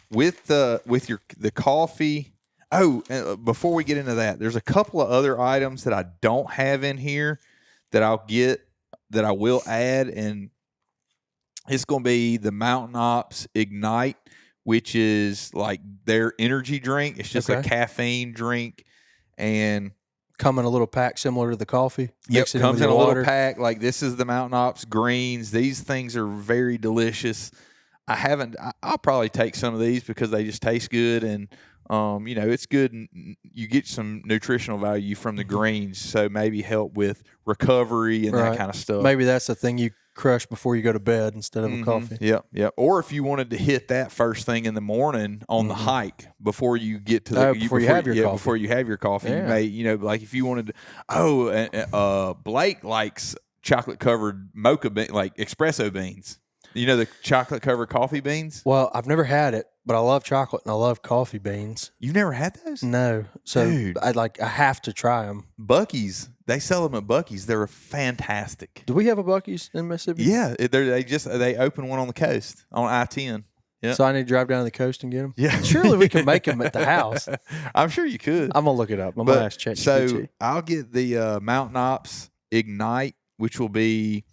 with the coffee. Oh, before we get into that, there's a couple of other items that I don't have in here that I will add, and it's going to be the Mountain Ops Ignite, which is like their energy drink. It's just a caffeine drink, and come in a little pack similar to the coffee. Yep, comes in a little pack. Like this is the Mountain Ops greens. These things are very delicious. I'll probably take some of these because they just taste good, and it's good. And you get some nutritional value from the greens, so maybe help with recovery and that kind of stuff. Maybe that's the thing you crush before you go to bed instead of a coffee. Yep. Or if you wanted to hit that first thing in the morning on the hike before you get to the before you have your coffee, you may like if you wanted to. Blake likes chocolate covered mocha like espresso beans. The chocolate covered coffee beans. Well, I've never had it, but I love chocolate and I love coffee beans. You've never had those? No. So Dude. I have to try them. Buc-ee's, they sell them at Buc-ee's. They're fantastic. Do we have a Buc-ee's in Mississippi? Yeah, they open one on the coast on I-10. Yeah. So I need to drive down to the coast and get them? Yeah. Surely we can make them at the house. I'm sure you could. I'm going to look it up. I'm going to ask ChatGPT. So I'll get the Mountain Ops Ignite, which will be,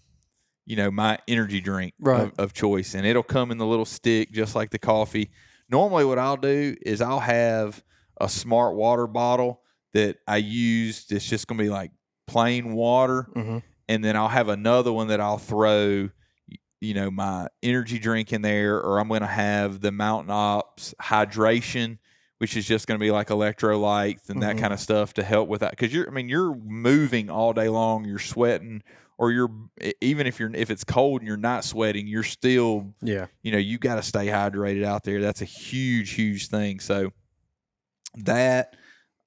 my energy drink of choice. And it'll come in the little stick just like the coffee. Normally what I'll do is I'll have a smart water bottle that I use. It's just going to be like plain water. Mm-hmm. And then I'll have another one that I'll throw my energy drink in there, or I'm going to have the Mountain Ops Hydration, which is just going to be like electrolytes and that kind of stuff to help with that. Because you're moving all day long, you're sweating, or even if it's cold and you're not sweating, you're still, you got to stay hydrated out there. That's a huge, huge thing. So that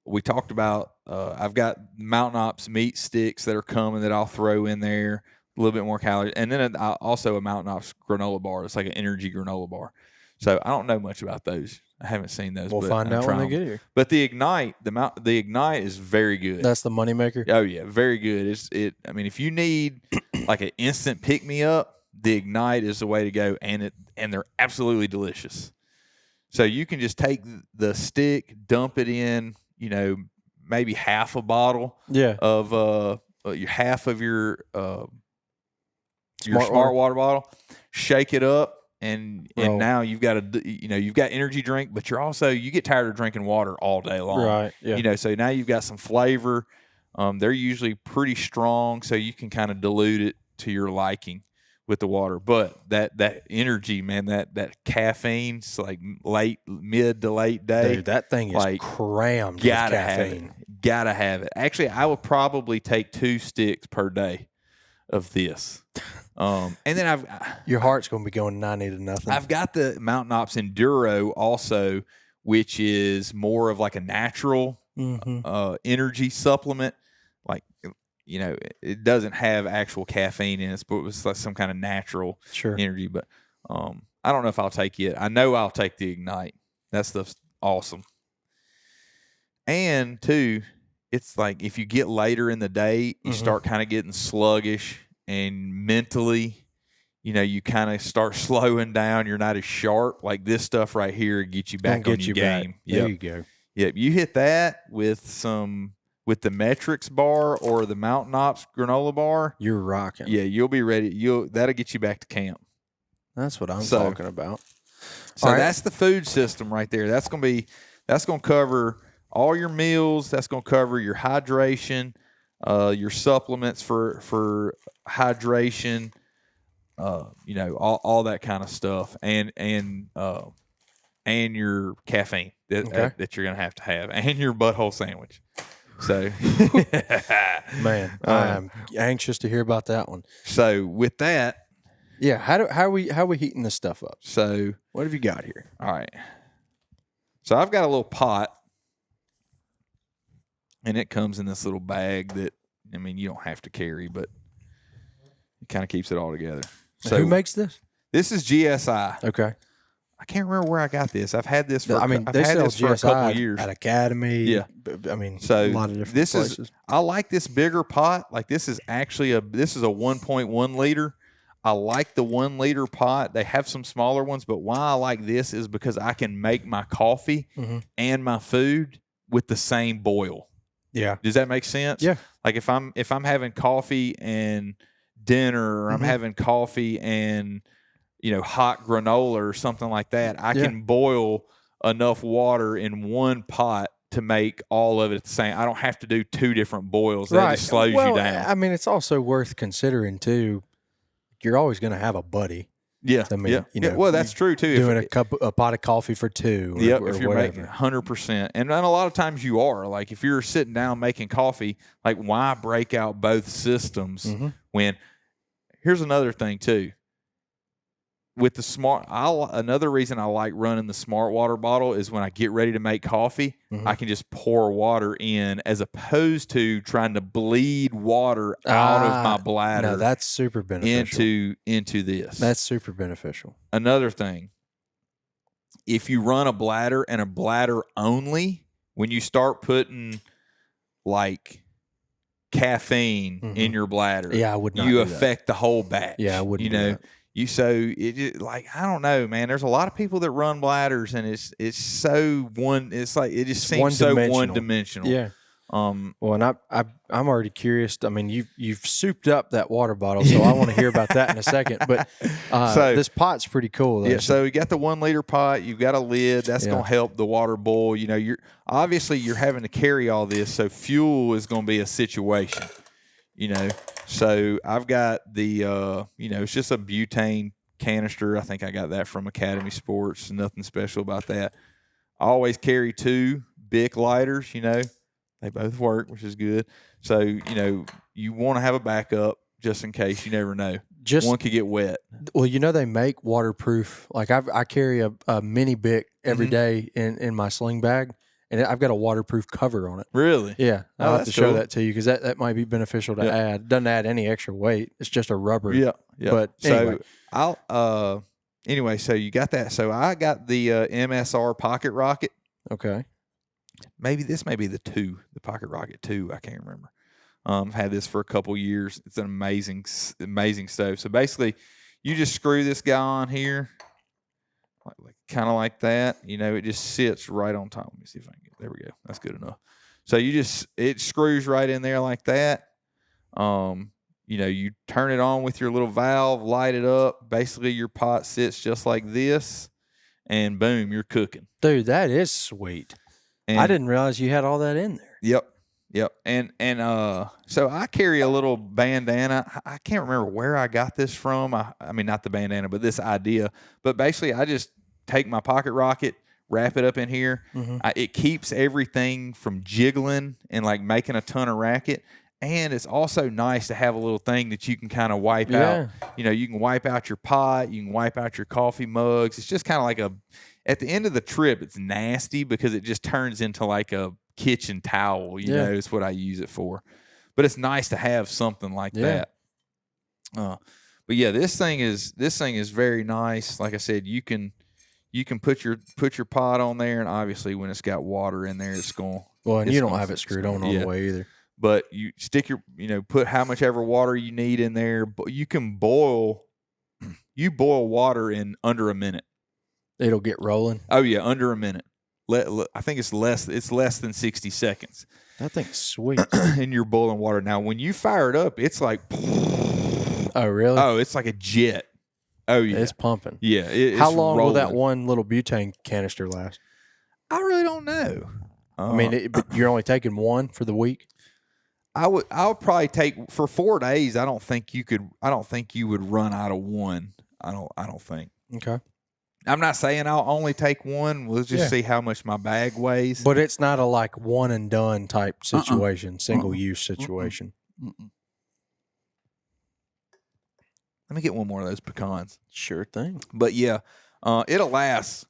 we talked about, I've got Mountain Ops meat sticks that are coming that I'll throw in there. A little bit more calories, and then also a Mountain Ops granola bar. It's like an energy granola bar. So I don't know much about those. I haven't seen those. We'll find out when they get here. But the Ignite, the Ignite is very good. That's the moneymaker. Oh yeah, very good. If you need like an instant pick me up, the Ignite is the way to go, and they're absolutely delicious. So you can just take the stick, dump it in, maybe half a bottle of half of your smart water bottle, shake it up, and now you've got you've got energy drink, but you get tired of drinking water all day long, right? Yeah. So now you've got some flavor. They're usually pretty strong, so you can kind of dilute it to your liking with the water. But that energy, man, that caffeine's like mid to late day. Dude, that thing is crammed with caffeine. Gotta have it. Actually, I would probably take 2 sticks per day of this. And then your heart's going to be going 90 to nothing. I've got the Mountain Ops Enduro also, which is more of like a natural energy supplement. Like, it doesn't have actual caffeine in it, but it's like some kind of natural energy. But I don't know if I'll take it. I know I'll take the Ignite. That stuff's awesome. And too, it's like if you get later in the day, you start kind of getting sluggish, and mentally, you kind of start slowing down. You're not as sharp. Like this stuff right here gets you back on your game. Yep. There you go. Yep. You hit that with the Metrics bar or the Mountain Ops granola bar. You're rocking. Yeah, you'll be ready. That'll get you back to camp. That's what I'm talking about. So that's the food system right there. That's going to cover all your meals. That's going to cover your hydration, your supplements for hydration, all that kind of stuff, and your caffeine that you're going to have, and your butthole sandwich. So, man, I'm anxious to hear about that one. So with that, how are we heating this stuff up? So what have you got here? All right. So I've got a little pot. And it comes in this little bag that, you don't have to carry, but it kind of keeps it all together. So who makes this? This is GSI. Okay. I can't remember where I got this. I've had this for they sell GSI for a couple of years. At Academy. Yeah. So a lot of different places. I like this bigger pot. Like this is actually a 1.1 liter. I like the 1 liter pot. They have some smaller ones, but why I like this is because I can make my coffee and my food with the same boil. Yeah. Does that make sense? Yeah. Like if I'm having coffee and dinner, or I'm having coffee and hot granola or something like that, I can boil enough water in one pot to make all of it the same. I don't have to do 2 different boils. That just slows you down. It's also worth considering too. You're always going to have a buddy. Yeah, well, that's true too. Doing a pot of coffee for 2. If you're making 100%, and a lot of times you are. Like if you're sitting down making coffee, like why break out both systems when? Here's another thing too. With the another reason I like running the smart water bottle is when I get ready to make coffee, I can just pour water in as opposed to trying to bleed water out of my bladder. No, that's super beneficial. Into this. That's super beneficial. Another thing, if you run a bladder and a bladder only, when you start putting like caffeine in your bladder, I would not. You affect the whole batch. Yeah, I wouldn't. I don't know, man. There's a lot of people that run bladders, and it's so one. It's like it just seems so one dimensional. Yeah. Well, and I'm already curious. I mean, you've souped up that water bottle, so I want to hear about that in a second. But so this pot's pretty cool, though. Yeah. So you got the 1 liter pot. You've got a lid. That's going to help the water boil. You're having to carry all this, so fuel is going to be a situation. So I've got the it's just a butane canister. I think I got that from Academy Sports. Nothing special about that. I always carry 2 Bic lighters. They both work, which is good. So, you want to have a backup just in case. You never know. One could get wet. Well, they make waterproof. Like I carry a mini Bic every day in my sling bag, and I've got a waterproof cover on it. Really? Yeah. I'll have to show that to you because that might be beneficial to add. Doesn't add any extra weight. It's just a rubber. Yeah. Yeah. But anyway. So so you got that. So I got the MSR Pocket Rocket. Okay. This may be the Pocket Rocket 2. I can't remember. I've had this for a couple years. It's an amazing stove. So basically, you just screw this guy on here, kind of like that. It just sits right on top. Let me see if I can get. There we go. That's good enough. So it screws right in there like that. You turn it on with your little valve, light it up. Basically, your pot sits just like this, and boom, you're cooking. Dude, that is sweet. I didn't realize you had all that in there. Yep. And so I carry a little bandana. I can't remember where I got this from. I mean, not the bandana, but this idea. But basically, I just take my Pocket Rocket, wrap it up in here. It keeps everything from jiggling and like making a ton of racket. And it's also nice to have a little thing that you can kind of wipe out. You can wipe out your pot. You can wipe out your coffee mugs. It's just kind of like at the end of the trip, it's nasty because it just turns into like a kitchen towel. It's what I use it for. But it's nice to have something like that. But yeah, this thing is very nice. Like I said, you can put your pot on there, and obviously when it's got water in there, it's going. Well, and you don't have it screwed on all the way either. But you stick put how much ever water you need in there. But you can boil water in under a minute. It'll get rolling. Oh yeah, under a minute. I think it's less than 60 seconds. That thing's sweet. And you're boiling water. Now, when you fire it up, it's like. Oh really? Oh, it's like a jet. Oh yeah, it's pumping. Yeah. How long will that one little butane canister last? I really don't know. I mean, but you're only taking one for the week. I would probably take for 4 days. I don't think you would run out of one. I don't think. Okay. I'm not saying I'll only take one. We'll just see how much my bag weighs. But it's not a like one and done type situation, single use situation. Let me get one more of those pecans. Sure thing. But yeah, it'll last.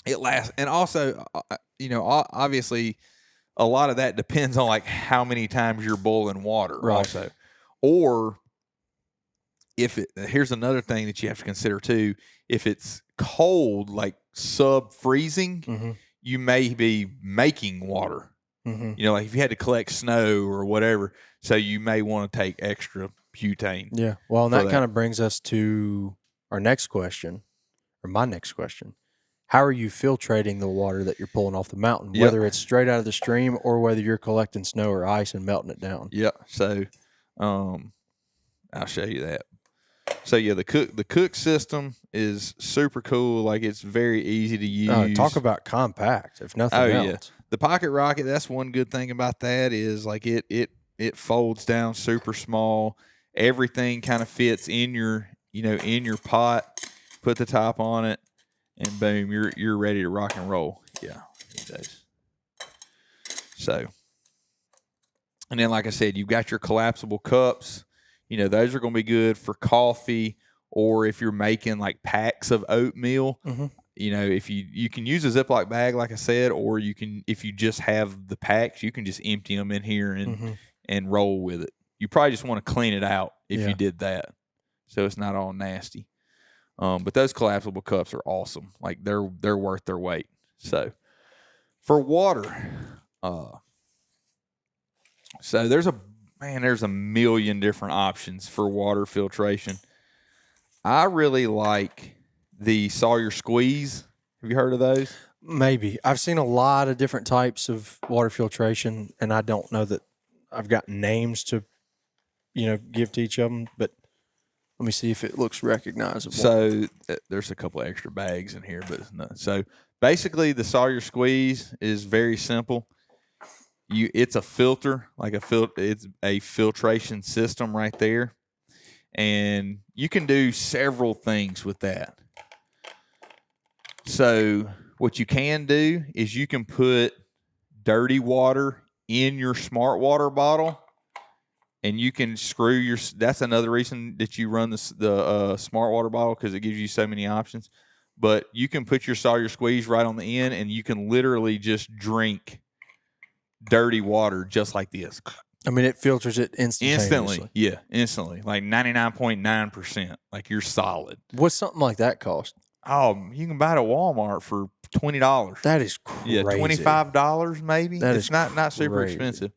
It lasts, and also, obviously, a lot of that depends on like how many times you're boiling water, right. Also, or here's another thing that you have to consider too. If it's cold, like sub-freezing, you may be making water. Like if you had to collect snow or whatever, so you may want to take extra butane. Yeah. Well, and that kind of brings us to our next question, or my next question. How are you filtrating the water that you're pulling off the mountain, whether it's straight out of the stream or whether you're collecting snow or ice and melting it down? Yeah. So, I'll show you that. So yeah, the cook system is super cool. Like it's very easy to use. Talk about compact, if nothing else. Yeah. The Pocket Rocket. That's one good thing about that is like it folds down super small. Everything kind of fits in your pot. Put the top on it, and boom, you're ready to rock and roll. Yeah, it does. So, and then like I said, you've got your collapsible cups. Those are going to be good for coffee, or if you're making like packs of oatmeal. If you can use a Ziploc bag, like I said, or you can, if you just have the packs, you can just empty them in here and roll with it. You probably just want to clean it out if you did that, so it's not all nasty. But those collapsible cups are awesome. Like they're worth their weight. So for water, so there's a million different options for water filtration. I really like the Sawyer Squeeze. Have you heard of those? Maybe. I've seen a lot of different types of water filtration, and I don't know that I've got names to, give to each of them, but let me see if it looks recognizable. So there's a couple of extra bags in here, but no. So basically the Sawyer Squeeze is very simple. It's a filter, it's a filtration system right there. And you can do several things with that. So what you can do is you can put dirty water in your smart water bottle, and you can screw that's another reason that you run the smart water bottle, because it gives you so many options. But you can put your Sawyer Squeeze right on the end, and you can literally just drink dirty water just like this. I mean, it filters it instantaneously. Instantly. Like 99.9%. Like you're solid. What's something like that cost? Oh, you can buy it at Walmart for $20. That is crazy. Yeah, $25 maybe. It's not super expensive.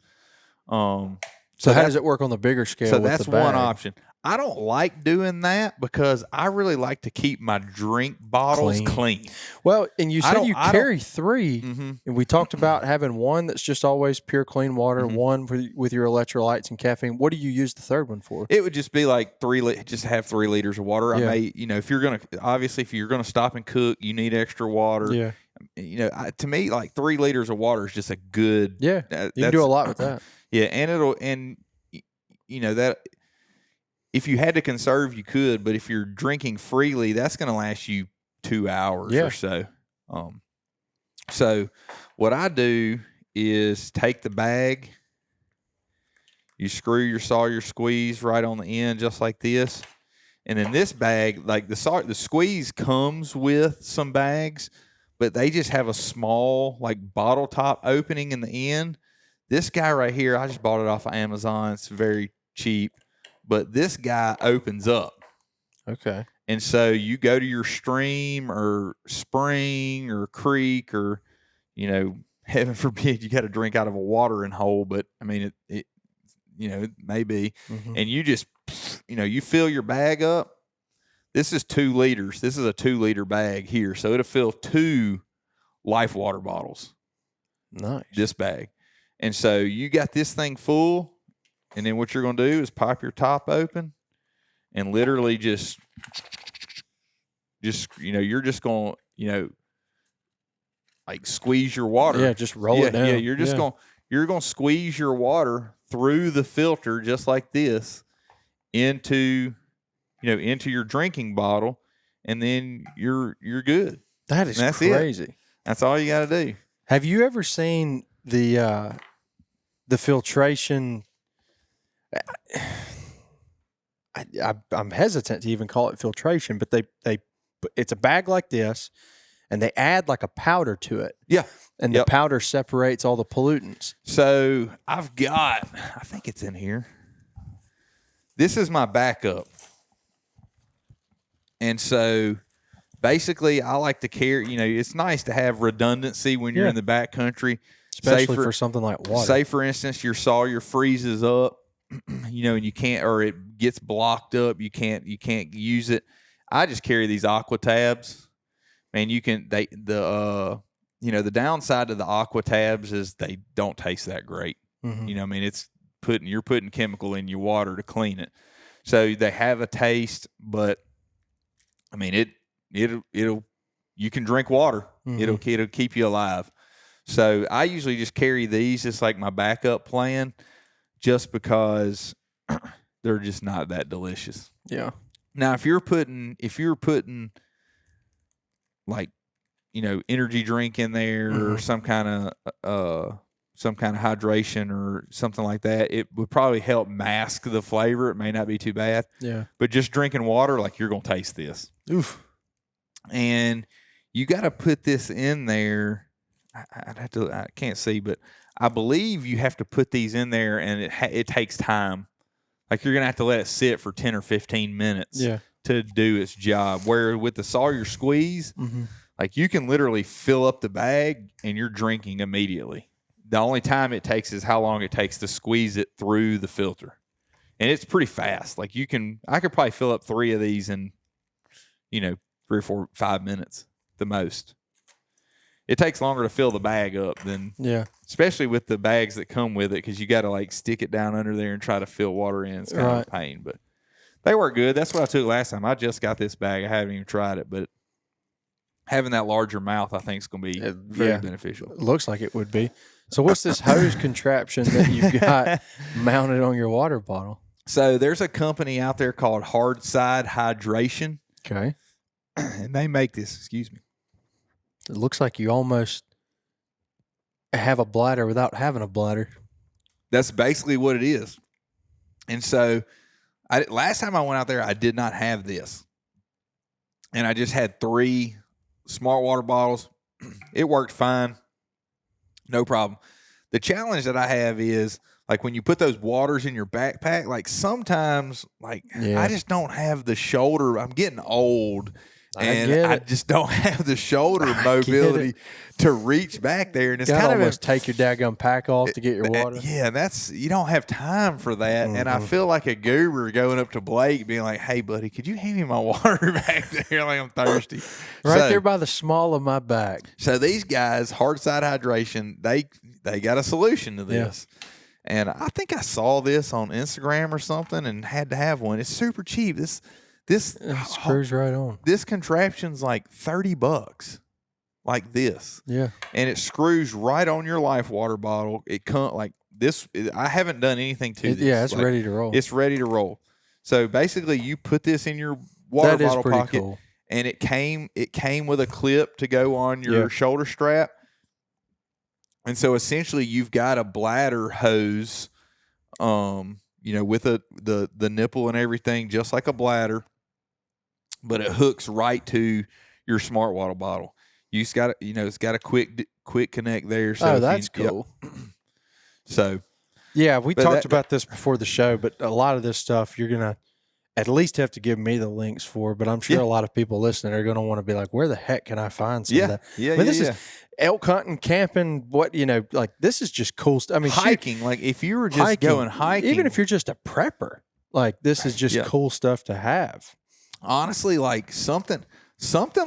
So how does it work on the bigger scale? So that's one option. I don't like doing that because I really like to keep my drink bottles clean. Well, and you said you carry 3, and we talked about having one that's just always pure clean water, one with your electrolytes and caffeine. What do you use the third one for? It would just be like just have 3 liters of water. Yeah. I may, if you're gonna stop and cook, you need extra water. Yeah. To me, like 3 liters of water is just a good. Yeah. You can do a lot with that. Yeah, and that. If you had to conserve, you could, but if you're drinking freely, that's going to last you 2 hours or so. So what I do is take the bag, you screw your Sawyer Squeeze right on the end just like this, and in this bag, like the Squeeze comes with some bags, but they just have a small like bottle top opening in the end. This guy right here, I just bought it off of Amazon. It's very cheap. But this guy opens up. Okay. And so you go to your stream or spring or creek or, heaven forbid you got to drink out of a watering hole. But, I mean, it may be. Mm-hmm. And you just, you fill your bag up. This is 2 liters. This is a 2-liter bag here. So it'll fill 2 Life water bottles. Nice. This bag. And so you got this thing full. And then what you're going to do is pop your top open and literally just you're just going to, like squeeze your water. Yeah, just roll it down. Yeah, you're going to squeeze your water through the filter just like this into your drinking bottle, and then you're good. That is crazy. It. That's all you got to do. Have you ever seen the filtration? I'm hesitant to even call it filtration, but it's a bag like this, and they add like a powder to it. Yeah. And the powder separates all the pollutants. So I think it's in here. This is my backup. And so basically I like to carry, it's nice to have redundancy when you're in the backcountry. Especially for something like water. Say, for instance, your Sawyer freezes up, and you can't, or it gets blocked up. You can't use it. I just carry these Aqua tabs, and the downside to the Aqua tabs is they don't taste that great. Mm-hmm. It's you're putting chemical in your water to clean it, so they have a taste, but it'll you can drink water. Mm-hmm. It'll keep you alive. So I usually just carry these as like my backup plan, just because they're just not that delicious. Yeah. Now, if you're putting like, energy drink in there, mm-hmm. or some kind of hydration or something like that, it would probably help mask the flavor. It may not be too bad. Yeah. But just drinking water, like, you're gonna taste this. Oof. And you got to put this in there. I can't see, but I believe you have to put these in there, and it takes time. Like, you're going to have to let it sit for 10 or 15 minutes to do its job. Where with the Sawyer squeeze, like you can literally fill up the bag and you're drinking immediately. The only time it takes is how long it takes to squeeze it through the filter. And it's pretty fast. Like I could probably fill up 3 of these in, 3 or 4, 5 minutes the most. It takes longer to fill the bag up than, especially with the bags that come with it, because you got to like stick it down under there and try to fill water in. It's kind of a pain, but they work good. That's what I took last time. I just got this bag. I haven't even tried it, but having that larger mouth, I think, is going to be very beneficial. It looks like it would be. So what's this hose contraption that you've got mounted on your water bottle? So there's a company out there called Hardside Hydration. Okay. And they make this, excuse me. It looks like you almost have a bladder without having a bladder. That's basically what it is. And so last time I went out there, I did not have this. And I just had 3 smart water bottles. It worked fine. No problem. The challenge that I have is, like, when you put those waters in your backpack, like sometimes, like, I just don't have the shoulder. I'm getting old. And I just don't have the shoulder mobility to reach back there. And it's kind of almost take your daggum pack off to get your water. Yeah, you don't have time for that. And I feel like a goober going up to Blake being like, "Hey, buddy, could you hand me my water back there? Like, I'm thirsty." There by the small of my back. So these guys, Hardside Hydration, they got a solution to this. And I think I saw this on Instagram or something and had to have one. It's super cheap. This screws right on. This contraption's like $30, like this. Yeah, and it screws right on your life water bottle. It can't like this. I haven't done anything to this. Yeah, it's like, ready to roll. It's ready to roll. So basically, you put this in your water bottle pocket, cool. And it came with a clip to go on your shoulder strap. And so essentially, you've got a bladder hose, with the nipple and everything, just like a bladder. But it hooks right to your smart water bottle. You just got to, it's got a quick connect there. So that's cool. Yep. So, we talked about this before the show, but a lot of this stuff you're gonna at least have to give me the links for. But I'm sure a lot of people listening are gonna want to be like, "Where the heck can I find some of that?" This is elk hunting, camping. Like this is just cool stuff. I mean, hiking. Like if you were just going hiking, even if you're just a prepper, like this is just cool stuff to have. Honestly, like something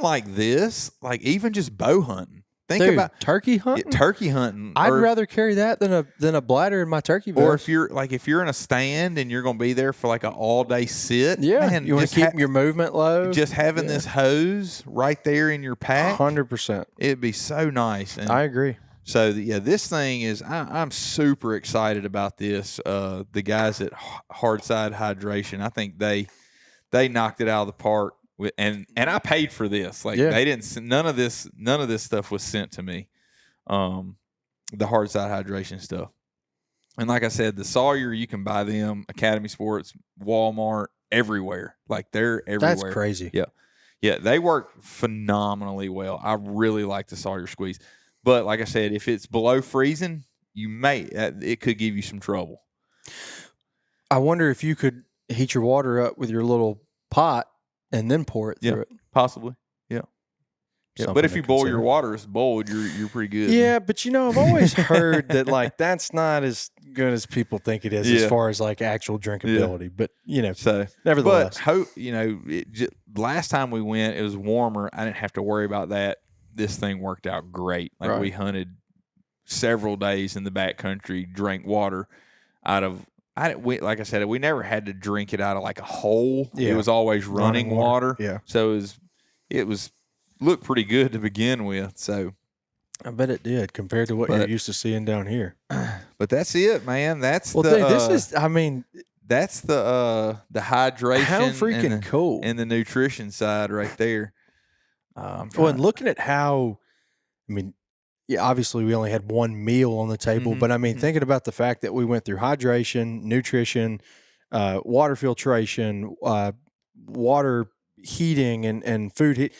like this, like even just bow hunting. Think about turkey hunting. Turkey hunting. I'd rather carry that than a bladder in my turkey vest. Or if you're in a stand and you're going to be there for like an all day sit. Yeah, man, you want to keep your movement low. Just having this hose right there in your pack. 100%. It'd be so nice. And I agree. So this thing is. I'm super excited about this. The guys at Hardside Hydration, I think they knocked it out of the park. And I paid for this. Like they didn't. None of this stuff was sent to me. The Hardside Hydration stuff. And like I said, the Sawyer, you can buy them. Academy Sports, Walmart, everywhere. Like they're everywhere. That's crazy. Yeah. They work phenomenally well. I really like the Sawyer squeeze. But like I said, if it's below freezing, it could give you some trouble. I wonder if you could heat your water up with your little pot and then pour it through it. Possibly. Yeah. But if you boil your water, it's boiled, you're pretty good. Yeah, but I've always heard that like that's not as good as people think it is as far as like actual drinkability. But so nevertheless, last time we went, it was warmer. I didn't have to worry about that. This thing worked out great. Like we hunted several days in the backcountry, drank water out of. Like I said, we never had to drink it out of like a hole. Yeah. It was always running water. Yeah. So it was looked pretty good to begin with. So I bet it did compared to what you're used to seeing down here. But that's it, man. That's that's the hydration. How freaking cool. And the nutrition side right there. And looking at how, obviously we only had one meal on the table, but thinking about the fact that we went through hydration, nutrition, water filtration, water heating, and food heat,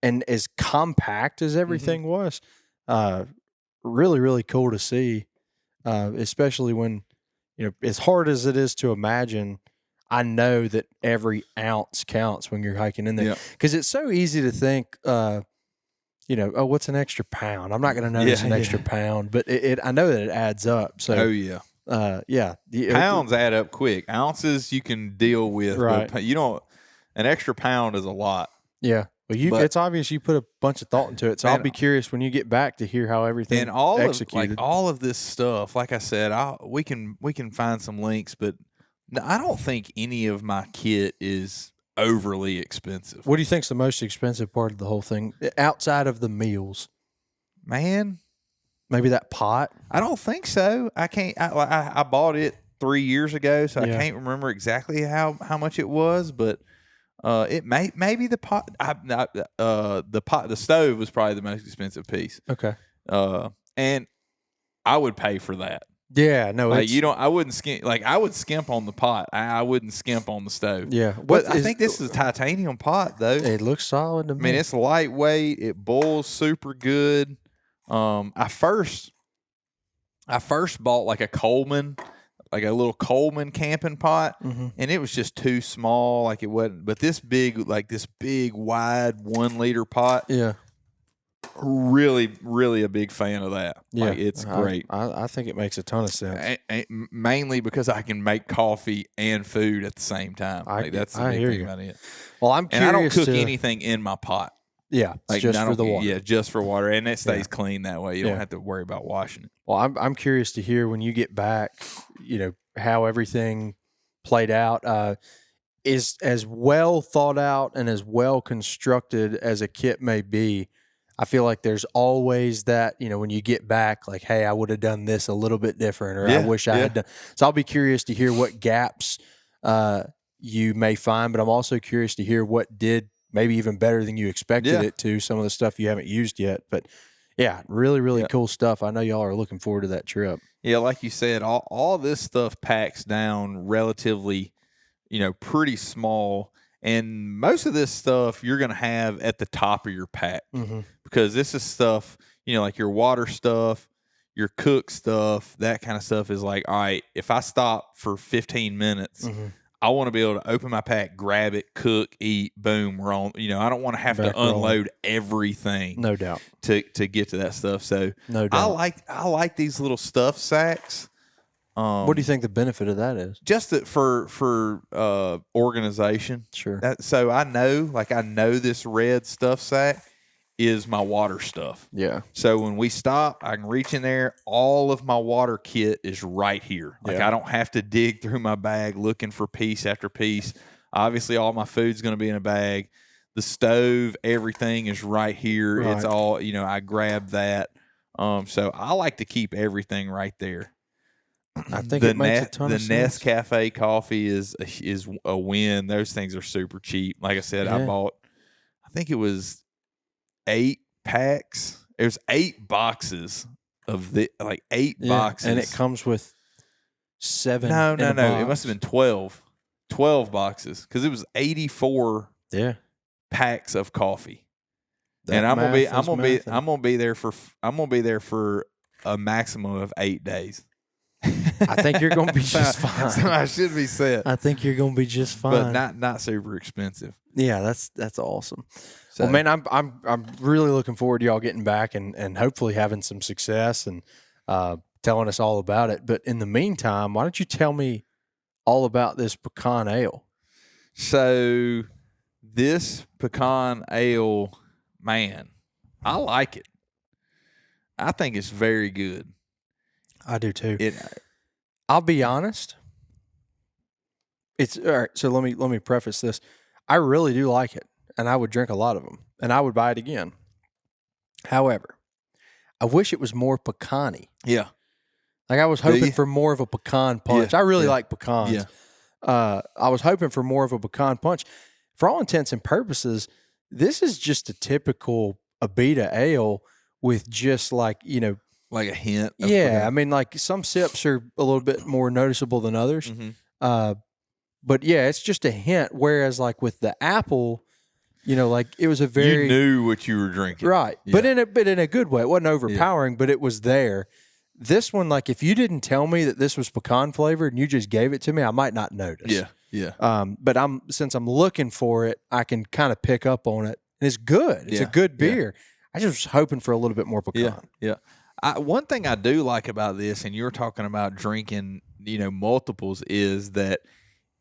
and as compact as everything was, really, really cool to see, especially when, as hard as it is to imagine, I know that every ounce counts when you're hiking in there, because it's so easy to think, oh, what's an extra pound? I'm not going to notice an extra pound, but I know that it adds up. So, pounds add up quick. Ounces you can deal with, right? But an extra pound is a lot. Yeah. Well, it's obvious you put a bunch of thought into it. So I'll be curious when you get back to hear how everything and executed. all of this stuff. Like I said, we can find some links, but I don't think any of my kit is overly expensive. What do you think's the most expensive part of the whole thing outside of the meals? Man, maybe that pot. I don't think so. I can't. I bought it 3 years ago, so I can't remember exactly how much it was, but. It maybe the pot. The stove was probably the most expensive piece. Okay. And I would pay for that. Yeah, no, I wouldn't skimp. Like I would skimp on the pot. I wouldn't skimp on the stove. Yeah, but I think this is a titanium pot though. It looks solid to me. I mean, it's lightweight. It boils super good. I first bought like a Coleman. Like a little Coleman camping pot, and it was just too small. Like it wasn't. But this big wide 1 liter pot. Yeah, really, really a big fan of that. Yeah, like, it's great. I think it makes a ton of sense. Mainly because I can make coffee and food at the same time. That's the big thing about it. Well, I'm curious. And I don't cook anything in my pot. Yeah, just for the water. Yeah, just for water, and it stays clean that way. You don't have to worry about washing it. Well, I'm curious to hear when you get back, how everything played out. Is as well thought out and as well constructed as a kit may be. I feel like there's always that, when you get back, like, hey, I would have done this a little bit different, or I wish I had done. So I'll be curious to hear what gaps you may find, but I'm also curious to hear what did maybe even better than you expected it to, some of the stuff you haven't used yet. But yeah, really, really cool stuff. I know y'all are looking forward to that trip. Yeah, like you said, all this stuff packs down relatively, pretty small. And most of this stuff you're going to have at the top of your pack because this is stuff, like your water stuff, your cook stuff, that kind of stuff is like, all right, if I stop for 15 minutes, I want to be able to open my pack, grab it, cook, eat, boom, we're on. I don't want to have to unload everything. No doubt. To get to that stuff. So no doubt. I like these little stuff sacks. What do you think the benefit of that is? Just that for organization. Sure. So I know this red stuff sack is my water stuff. Yeah. So when we stop, I can reach in there. All of my water kit is right here. Like I don't have to dig through my bag looking for piece after piece. Obviously, all my food's going to be in a bag. The stove, everything is right here. Right. It's all, I grab that. So I like to keep everything right there. I think it makes a ton of sense. The Nescafe coffee is a win. Those things are super cheap. Like I said, I bought, I think it was 8 packs. There's 8 boxes of 8 boxes, and it comes with 7. No. It must have been 12 boxes because it was 84. Packs of coffee. And I'm gonna be there for a maximum of 8 days. I think you're gonna be just fine. So I should be set. I think you're gonna be just fine, but not super expensive. Yeah, that's awesome. So, well, man, I'm really looking forward to y'all getting back and hopefully having some success and telling us all about it. But in the meantime, why don't you tell me all about this pecan ale? So this pecan ale, man, I like it. I think it's very good. I do too. I'll be honest. It's all right. So let me preface this. I really do like it, and I would drink a lot of them, and I would buy it again. However, I wish it was more pecan-y. Yeah. Like I was hoping for more of a pecan punch. Yeah, I really like pecans. Yeah. I was hoping for more of a pecan punch. For all intents and purposes, this is just a typical Abita ale with just like a hint. I mean, like some sips are a little bit more noticeable than others. But yeah, it's just a hint. Whereas like with the apple, like it was a very, you knew what you were drinking, right? Yeah. But in a good way. It wasn't overpowering, but it was there. This one, like if you didn't tell me that this was pecan flavored and you just gave it to me, I might not notice. Yeah. But since I'm looking for it, I can kind of pick up on it, and it's good. It's a good beer. I just was hoping for a little bit more pecan. Yeah. One thing I do like about this, and you're talking about drinking, multiples, is that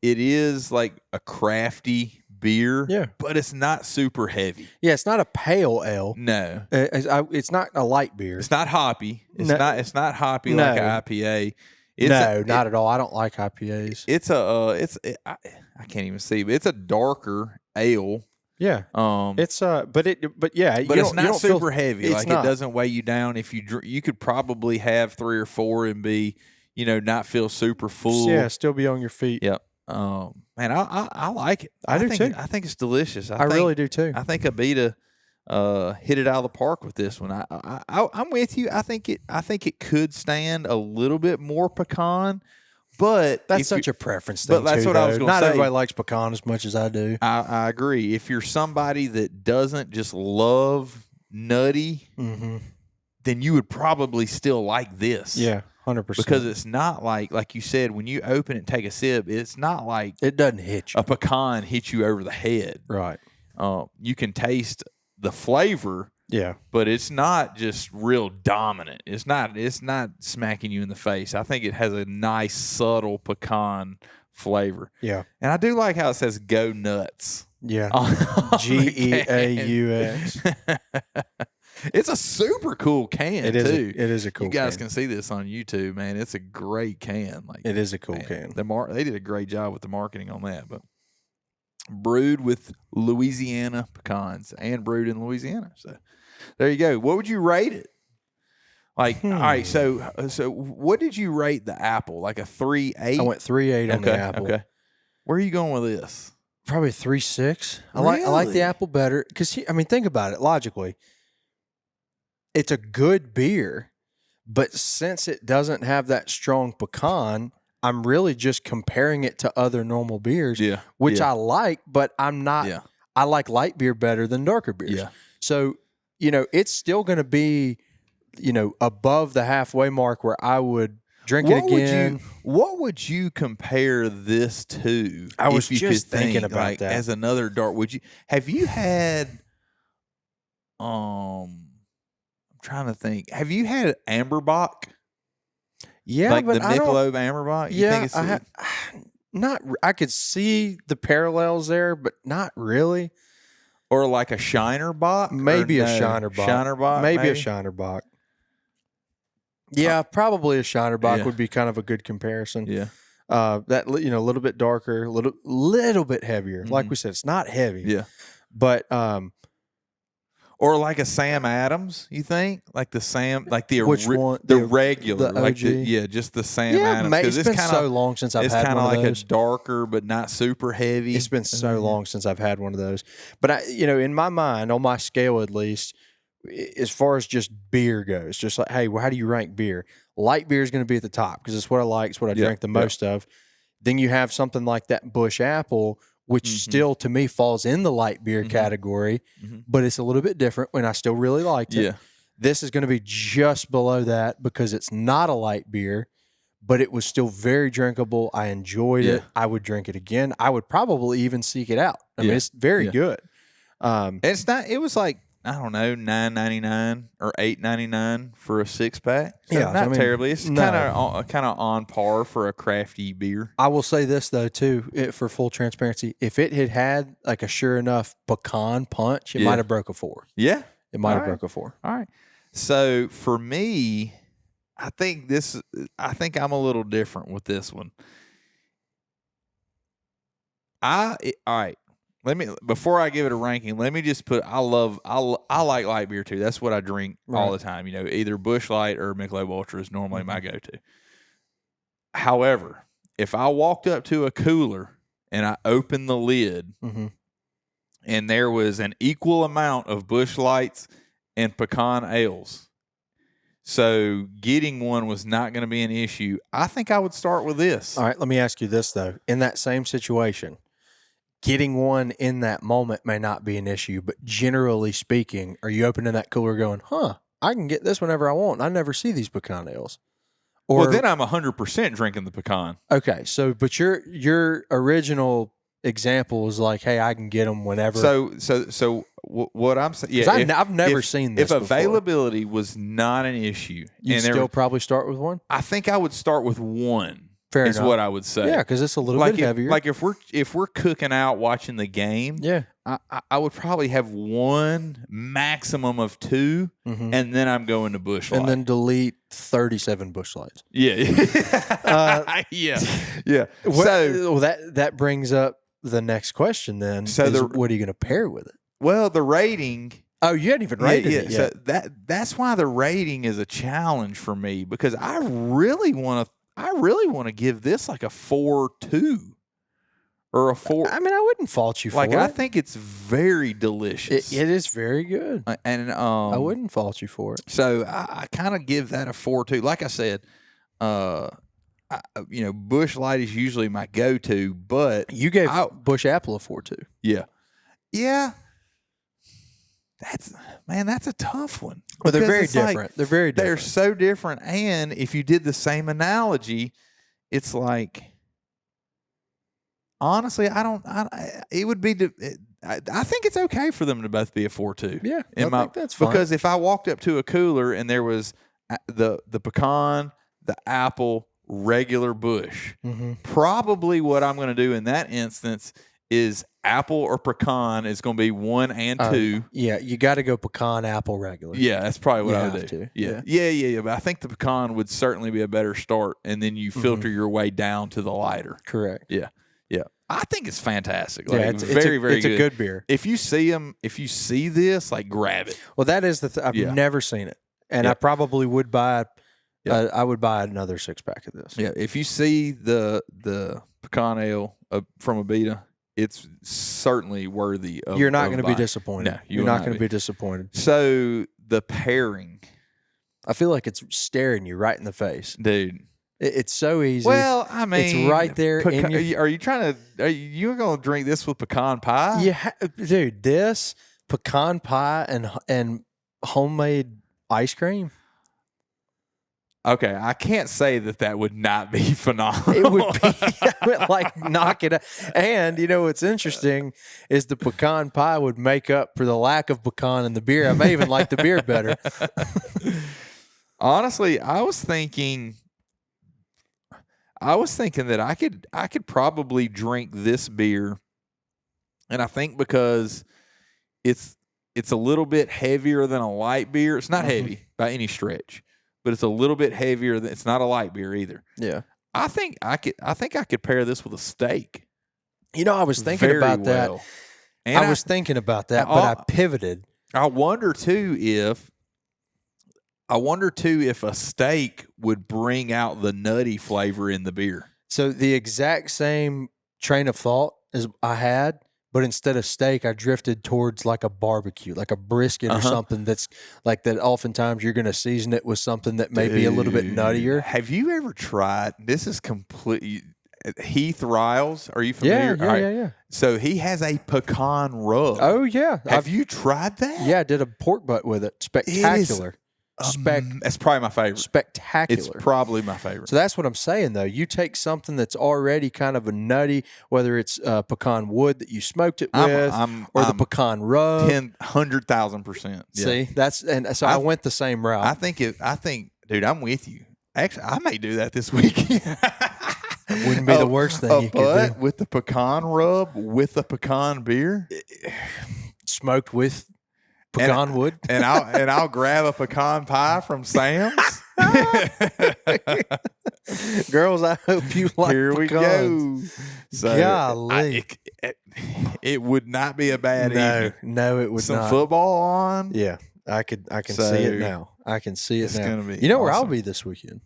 it is like a crafty beer, but it's not super heavy. Yeah, it's not a pale ale. No, it's not a light beer. It's not hoppy. It's not hoppy like an IPA. Not at all. I don't like IPAs. I can't even see, but it's a darker ale. Yeah. But it's not super heavy. Like, it doesn't weigh you down. If you could probably have 3 or 4 and be, not feel super full. Yeah, still be on your feet. Yep. Man, I like it. I do too. I think it's delicious. I really do too. I think Abita hit it out of the park with this one. I'm with you. I think it could stand a little bit more pecan. But that's such a preference thing. But that's what I was going to say. Not everybody likes pecan as much as I do. I agree. If you're somebody that doesn't just love nutty, then you would probably still like this. Yeah, 100%. Because it's not like you said, when you open it and take a sip, it's not like it doesn't hit you. A pecan hits you over the head. Right. You can taste the flavor. Yeah, but it's not just real dominant. It's not smacking you in the face. I think it has a nice subtle pecan flavor. Yeah, and I do like how it says "Go Nuts." Yeah, GEAUX. It's a super cool can. It is a cool. You guys can see this on YouTube, man. It's a great can. It is a cool can. They did a great job with the marketing on that, but. Brewed with Louisiana pecans and brewed in Louisiana. So there you go. What would you rate it? All right. So what did you rate the apple? Like a 3.8? I went 3.8 on the apple. Okay. Where are you going with this? Probably 3.6. Really? I like the apple better because think about it logically. It's a good beer, but since it doesn't have that strong pecan, I'm really just comparing it to other normal beers, which I like, but I'm not. Yeah. I like light beer better than darker beers. Yeah. So, it's still going to be, above the halfway mark where I would drink it again. What would you compare this to? I was just thinking about that. As another dark, have you had, I'm trying to think, have you had Amberbach? Yeah, like but the Michelob Amberbach. I could see the parallels there, but not really. Or like a Shiner Bock, maybe a Shiner Bock, maybe a Shiner Bock. Yeah, probably a Shiner Bock would be kind of a good comparison. Yeah, that a little bit darker, little bit heavier. Like we said, it's not heavy. Yeah, but or like a Sam Adams, you think? Like the which one? The regular, the OG? Just the Sam Adams. It's been so long since I've had one of those. It's kind of like a darker, but not super heavy. It's been so long since I've had one of those. But in my mind, on my scale at least, as far as just beer goes, just like, hey, well, how do you rank beer? Light beer is going to be at the top because it's what I like. It's what I drink the most of. Then you have something like that Bush Apple, which still to me falls in the light beer category, but it's a little bit different when I still really liked it. Yeah. This is going to be just below that because it's not a light beer, but it was still very drinkable. I enjoyed it. I would drink it again. I would probably even seek it out. I mean, it's very good. It's not. It was like, I don't know, $9.99 or $8.99 for a 6-pack. So not terribly. It's kind of on par for a crafty beer. I will say this though too, for full transparency, if it had like a sure enough pecan punch, it might have broke a 4. Yeah, it might have broke a 4. All right. So for me, I think I'm a little different with this one. All right. Before I give it a ranking, let me just put, I like light beer too. That's what I drink all the time. Either Busch Light or Michelob Ultra is normally my go-to. However, if I walked up to a cooler and I opened the lid and there was an equal amount of Busch Lights and pecan ales, so getting one was not going to be an issue, I think I would start with this. All right, let me ask you this though. In that same situation, getting one in that moment may not be an issue, but generally speaking, are you opening that cooler going, I can get this whenever I want. I never see these pecan ales. Or, well, then I'm 100% drinking the pecan. Okay, so but your original example is like, hey, I can get them whenever. So what I'm saying, yeah, I've never seen this. If availability was not an issue, you'd still probably start with one. I think I would start with one. Fair is enough. What I would say. Yeah, because it's a little bit heavier. Like if we're cooking out watching the game, yeah, I would probably have one, maximum of two, and then I'm going to Busch Light. And then delete 37 Busch Lights. Yeah. Yeah. Yeah. So that brings up the next question then. So what are you going to pair with it? Well, the rating. Oh, you hadn't even rated it yet. So that's why the rating is a challenge for me, because I really want to give this like a 4.2 or a 4. I mean, I wouldn't fault you for it. I think it's very delicious. It is very good. And I wouldn't fault you for it. So I kind of give that a 4.2. Like I said, Busch Light is usually my go-to, but you gave Busch Apple a 4.2. Yeah. Yeah. That's a tough one. Well, they're very different. Like, they're very different. They're so different. And if you did the same analogy, it's like, honestly, it would be, I think it's okay for them to both be a 4.2. Yeah. I think that's fine. Because if I walked up to a cooler and there was the pecan, the apple, regular Busch, probably what I'm going to do in that instance is apple or pecan is going to be 1 and 2. Yeah, you got to go pecan, apple, regular. Yeah, that's probably what I would do. Yeah. But I think the pecan would certainly be a better start, and then you filter your way down to the lighter. Correct. Yeah. I think it's fantastic. Like, it's very good. It's a good beer. If you see this, like, grab it. Well, that is I've never seen it, and I probably would buy. I would buy another 6-pack of this. Yeah, if you see the pecan ale from Abita, it's certainly worthy of. You're not going to be disappointed. No, you're not going to be disappointed. So the pairing, I feel like it's staring you right in the face, dude. It's so easy. Well, I mean, it's right there. Are you trying to? Are you going to drink this with pecan pie? Yeah, dude. This pecan pie and homemade ice cream. Okay, I can't say that would not be phenomenal. It would be like knock it out. And you know what's interesting is the pecan pie would make up for the lack of pecan in the beer. I may even like the beer better. Honestly, I was thinking that I could probably drink this beer, and I think because it's a little bit heavier than a light beer. It's not heavy by any stretch, but it's a little bit heavier. It's not a light beer either. Yeah, I think I could pair this with a steak. You know, I was thinking about that. And I was thinking about that, but I pivoted. I wonder too if a steak would bring out the nutty flavor in the beer. So the exact same train of thought as I had, but instead of steak, I drifted towards like a barbecue, like a brisket or something that's like that. Oftentimes you're going to season it with something that may be a little bit nuttier. Have you ever tried, this is completely, Heath Riles, are you familiar? Yeah. So he has a pecan rub. Oh, yeah. Have you tried that? Yeah, I did a pork butt with it. Spectacular. That's probably my favorite. Spectacular. It's probably my favorite. So that's what I'm saying, though. You take something that's already kind of a nutty, whether it's pecan wood that you smoked it with, or the pecan rub. 100,000%. Yeah. See, I went the same route. I think, dude, I'm with you. Actually, I may do that this weekend. Wouldn't be the worst thing you could do. With the pecan rub, with the pecan beer, smoked with pecan wood, and I'll grab a pecan pie from Sam's. Girls, I hope you like. Here we go. So golly, it would not be a bad evening. No, it would not. Some football on. Yeah, I can see it now. I can see it now. Gonna be you know awesome. Where I'll be this weekend?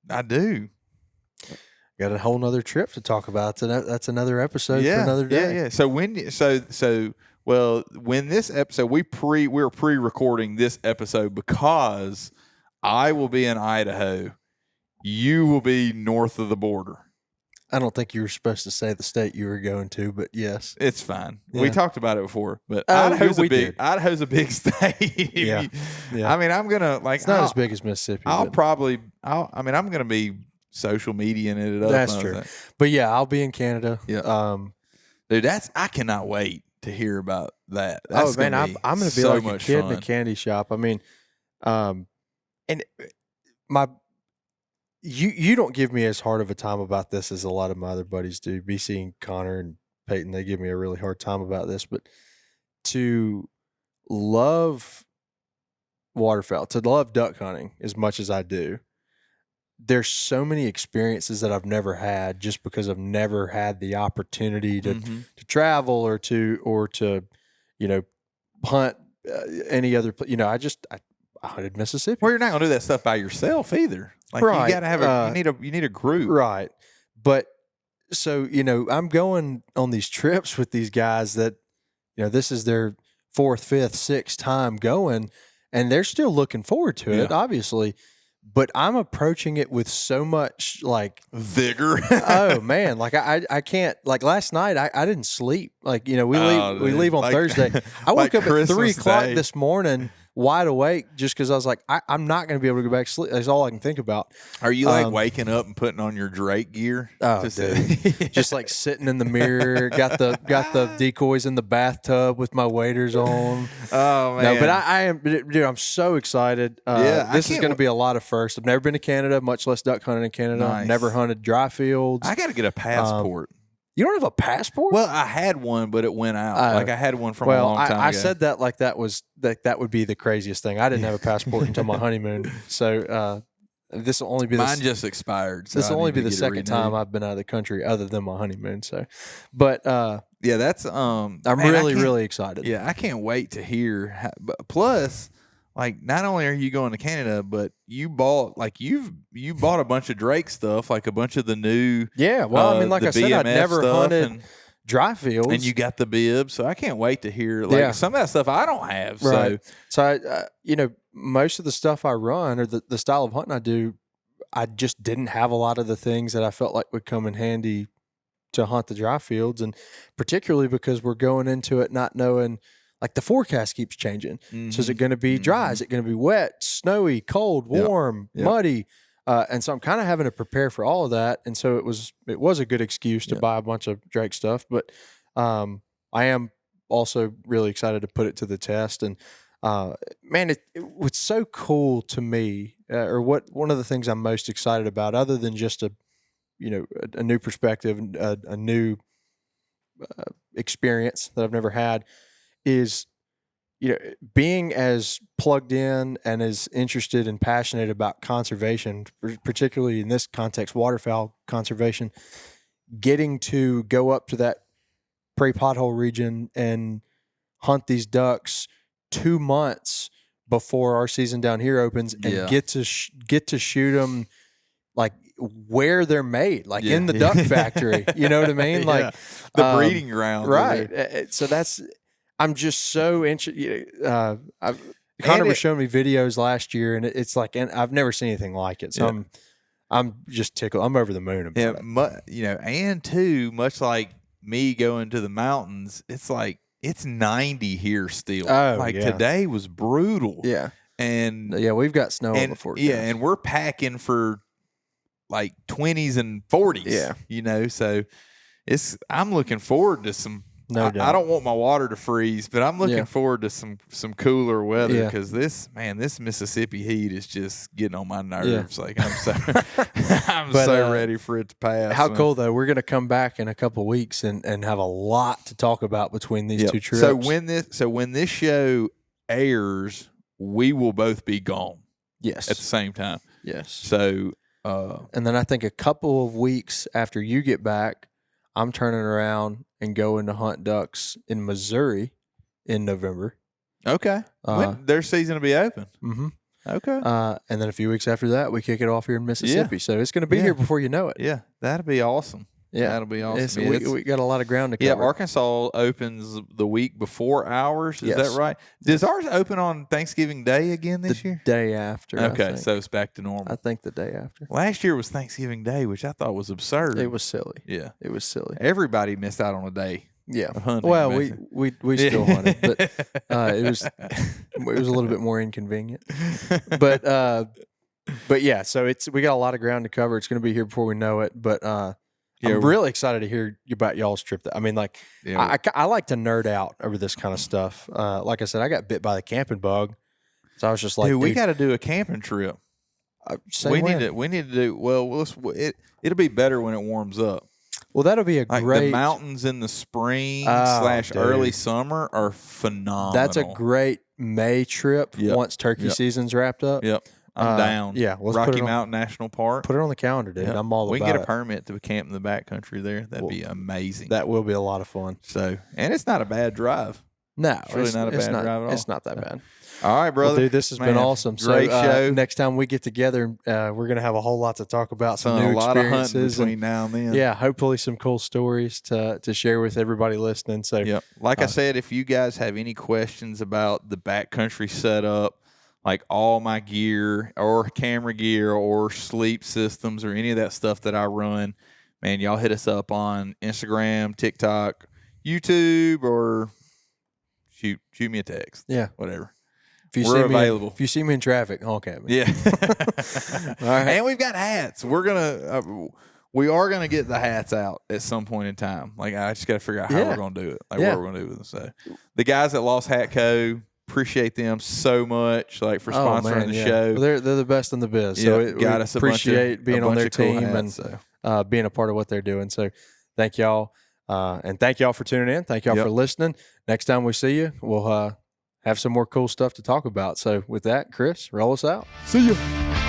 I do. Got a whole nother trip to talk about. That's another episode for another day. Yeah. So when this episode, we're pre-recording this episode because I will be in Idaho. You will be north of the border. I don't think you were supposed to say the state you were going to, but yes, it's fine. Yeah. We talked about it before, but Idaho's a big state. Yeah. I mean, I'm gonna like. It's not as big as Mississippi. I'm gonna be social mediaing it up. That's true. But yeah, I'll be in Canada. Yeah. Dude, I cannot wait to hear about that. That's I'm going to be so like a kid fun. in a candy shop. I mean, and you don't give me as hard of a time about this as a lot of my other buddies do. BC and Connor and Peyton, they give me a really hard time about this, but to love waterfowl, to love duck hunting as much as I do, there's so many experiences that I've never had just because I've never had the opportunity to travel or to hunt any other. I hunted Mississippi. Well, you're not gonna do that stuff by yourself either. Like right. You gotta have you need a group, right? But so I'm going on these trips with these guys that this is their 4th, 5th, 6th time going, and they're still looking forward to it, obviously. But I'm approaching it with so much like vigor. Oh man, like I can't. Like last night, I didn't sleep. Like we leave on Thursday. I woke up at 3 o'clock this morning, wide awake, just because I was like, I'm not going to be able to go back to sleep. That's all I can think about. Are you like waking up and putting on your Drake gear? Oh, dude. Just like sitting in the mirror, got the decoys in the bathtub with my waders on. Oh man, no, but I am, dude. I'm so excited. This is going to be a lot of firsts. I've never been to Canada, much less duck hunting in Canada. Nice. Never hunted dry fields. I got to get a passport. You don't have a passport? Well, I had one, but it went out. I had one from a long time ago. I said that like that would be the craziest thing. I didn't have a passport until my honeymoon. So this will only be mine just expired. So this will only be the second time I've been out of the country other than my honeymoon. So, but yeah, that's I'm really excited. Yeah, I can't wait to hear. Plus, like, not only are you going to Canada, but you bought a bunch of Drake stuff, like a bunch of the new. Yeah, well, I mean, like I said, I'd never hunted dry fields, and you got the bibs, so I can't wait to hear some of that stuff I don't have. Right. So I, most of the stuff I run or the style of hunting I do, I just didn't have a lot of the things that I felt like would come in handy to hunt the dry fields, and particularly because we're going into it not knowing. Like the forecast keeps changing. So is it going to be dry? Is it going to be wet, snowy, cold, warm, muddy? And so I'm kind of having to prepare for all of that. And so it was a good excuse to buy a bunch of Drake stuff. But I am also really excited to put it to the test. And man, what's so cool to me, or one of the things I'm most excited about, other than just a new perspective, a new experience that I've never had, is being as plugged in and as interested and passionate about conservation, particularly in this context, waterfowl conservation, getting to go up to that prairie pothole region and hunt these ducks 2 months before our season down here opens, and get to shoot them like where they're made, like in the duck factory. You know what I mean? Like the breeding ground, right? So that's. I'm just so interested. Connor was showing me videos last year, and it's like, and I've never seen anything like it. So I'm just tickled. I'm over the moon about it. And too, much like me going to the mountains, it's like it's 90 here still. Today was brutal. Yeah, and we've got snow on the forecast. Yeah, and we're packing for like 20s and 40s. Yeah, so I'm looking forward to some. No doubt. I don't want my water to freeze, but I'm looking forward to some cooler weather, because this Mississippi heat is just getting on my nerves. Yeah. Like I'm so ready for it to pass. How cool though! We're going to come back in a couple of weeks and have a lot to talk about between these two trips. So when this show airs, we will both be gone. Yes, at the same time. Yes. So and then I think a couple of weeks after you get back, I'm turning around and going to hunt ducks in Missouri in November. Okay. When their season will be open. Mm-hmm. Okay. And then a few weeks after that, we kick it off here in Mississippi. So it's going to be here before you know it. Yeah, that'd be awesome. Yeah, that'll be awesome. We got a lot of ground to cover. Yeah, Arkansas opens the week before ours. Is that right? Does ours open on Thanksgiving Day again this year? Day after. Okay, so it's back to normal. I think the day after. Last year was Thanksgiving Day, which I thought was absurd. It was silly. Yeah, it was silly. Everybody missed out on a day. Yeah. Of hunting, well, we still hunted, but it was a little bit more inconvenient. But yeah, so we got a lot of ground to cover. It's going to be here before we know it. But I'm really excited to hear about y'all's trip. I mean, like I like to nerd out over this kind of stuff. Like I said, I got bit by the camping bug, so I was just like, dude, we got to do a camping trip. We need to do. Well, it'll be better when it warms up. Well, that'll be great. The mountains in the spring / early summer are phenomenal. That's a great May trip once turkey season's wrapped up. Yep. I'm down. Yeah, Rocky Mountain National Park. Put it on the calendar, dude. I'm all about it. We can get a permit to camp in the backcountry there. That'd be amazing. That will be a lot of fun. And it's not a bad drive. No, it's really not a bad drive at all. It's not that bad. All right, brother. Well, dude, this has been awesome. Great show. Next time we get together, we're going to have a whole lot to talk about. Some new a lot experiences of hunting between now and then. Yeah, hopefully some cool stories to share with everybody listening. So, like I said, if you guys have any questions about the backcountry setup, like all my gear or camera gear or sleep systems or any of that stuff that I run, man, y'all hit us up on Instagram, TikTok, YouTube, or shoot me a text. Yeah. Whatever. We're available. If you see me in traffic, honk at me. Yeah. All right. And we've got hats. We are gonna get the hats out at some point in time. Like I just got to figure out how we're gonna do it. Like what we're gonna do with them. So the guys at Lost Hat Co. appreciate them so much. Like for sponsoring the show. Well, they're the best in the biz. So we appreciate being on their team and being a part of what they're doing. So thank y'all, and thank y'all for tuning in. Thank y'all for listening. Next time we see you, we'll have some more cool stuff to talk about. So with that, Chris, roll us out. See you.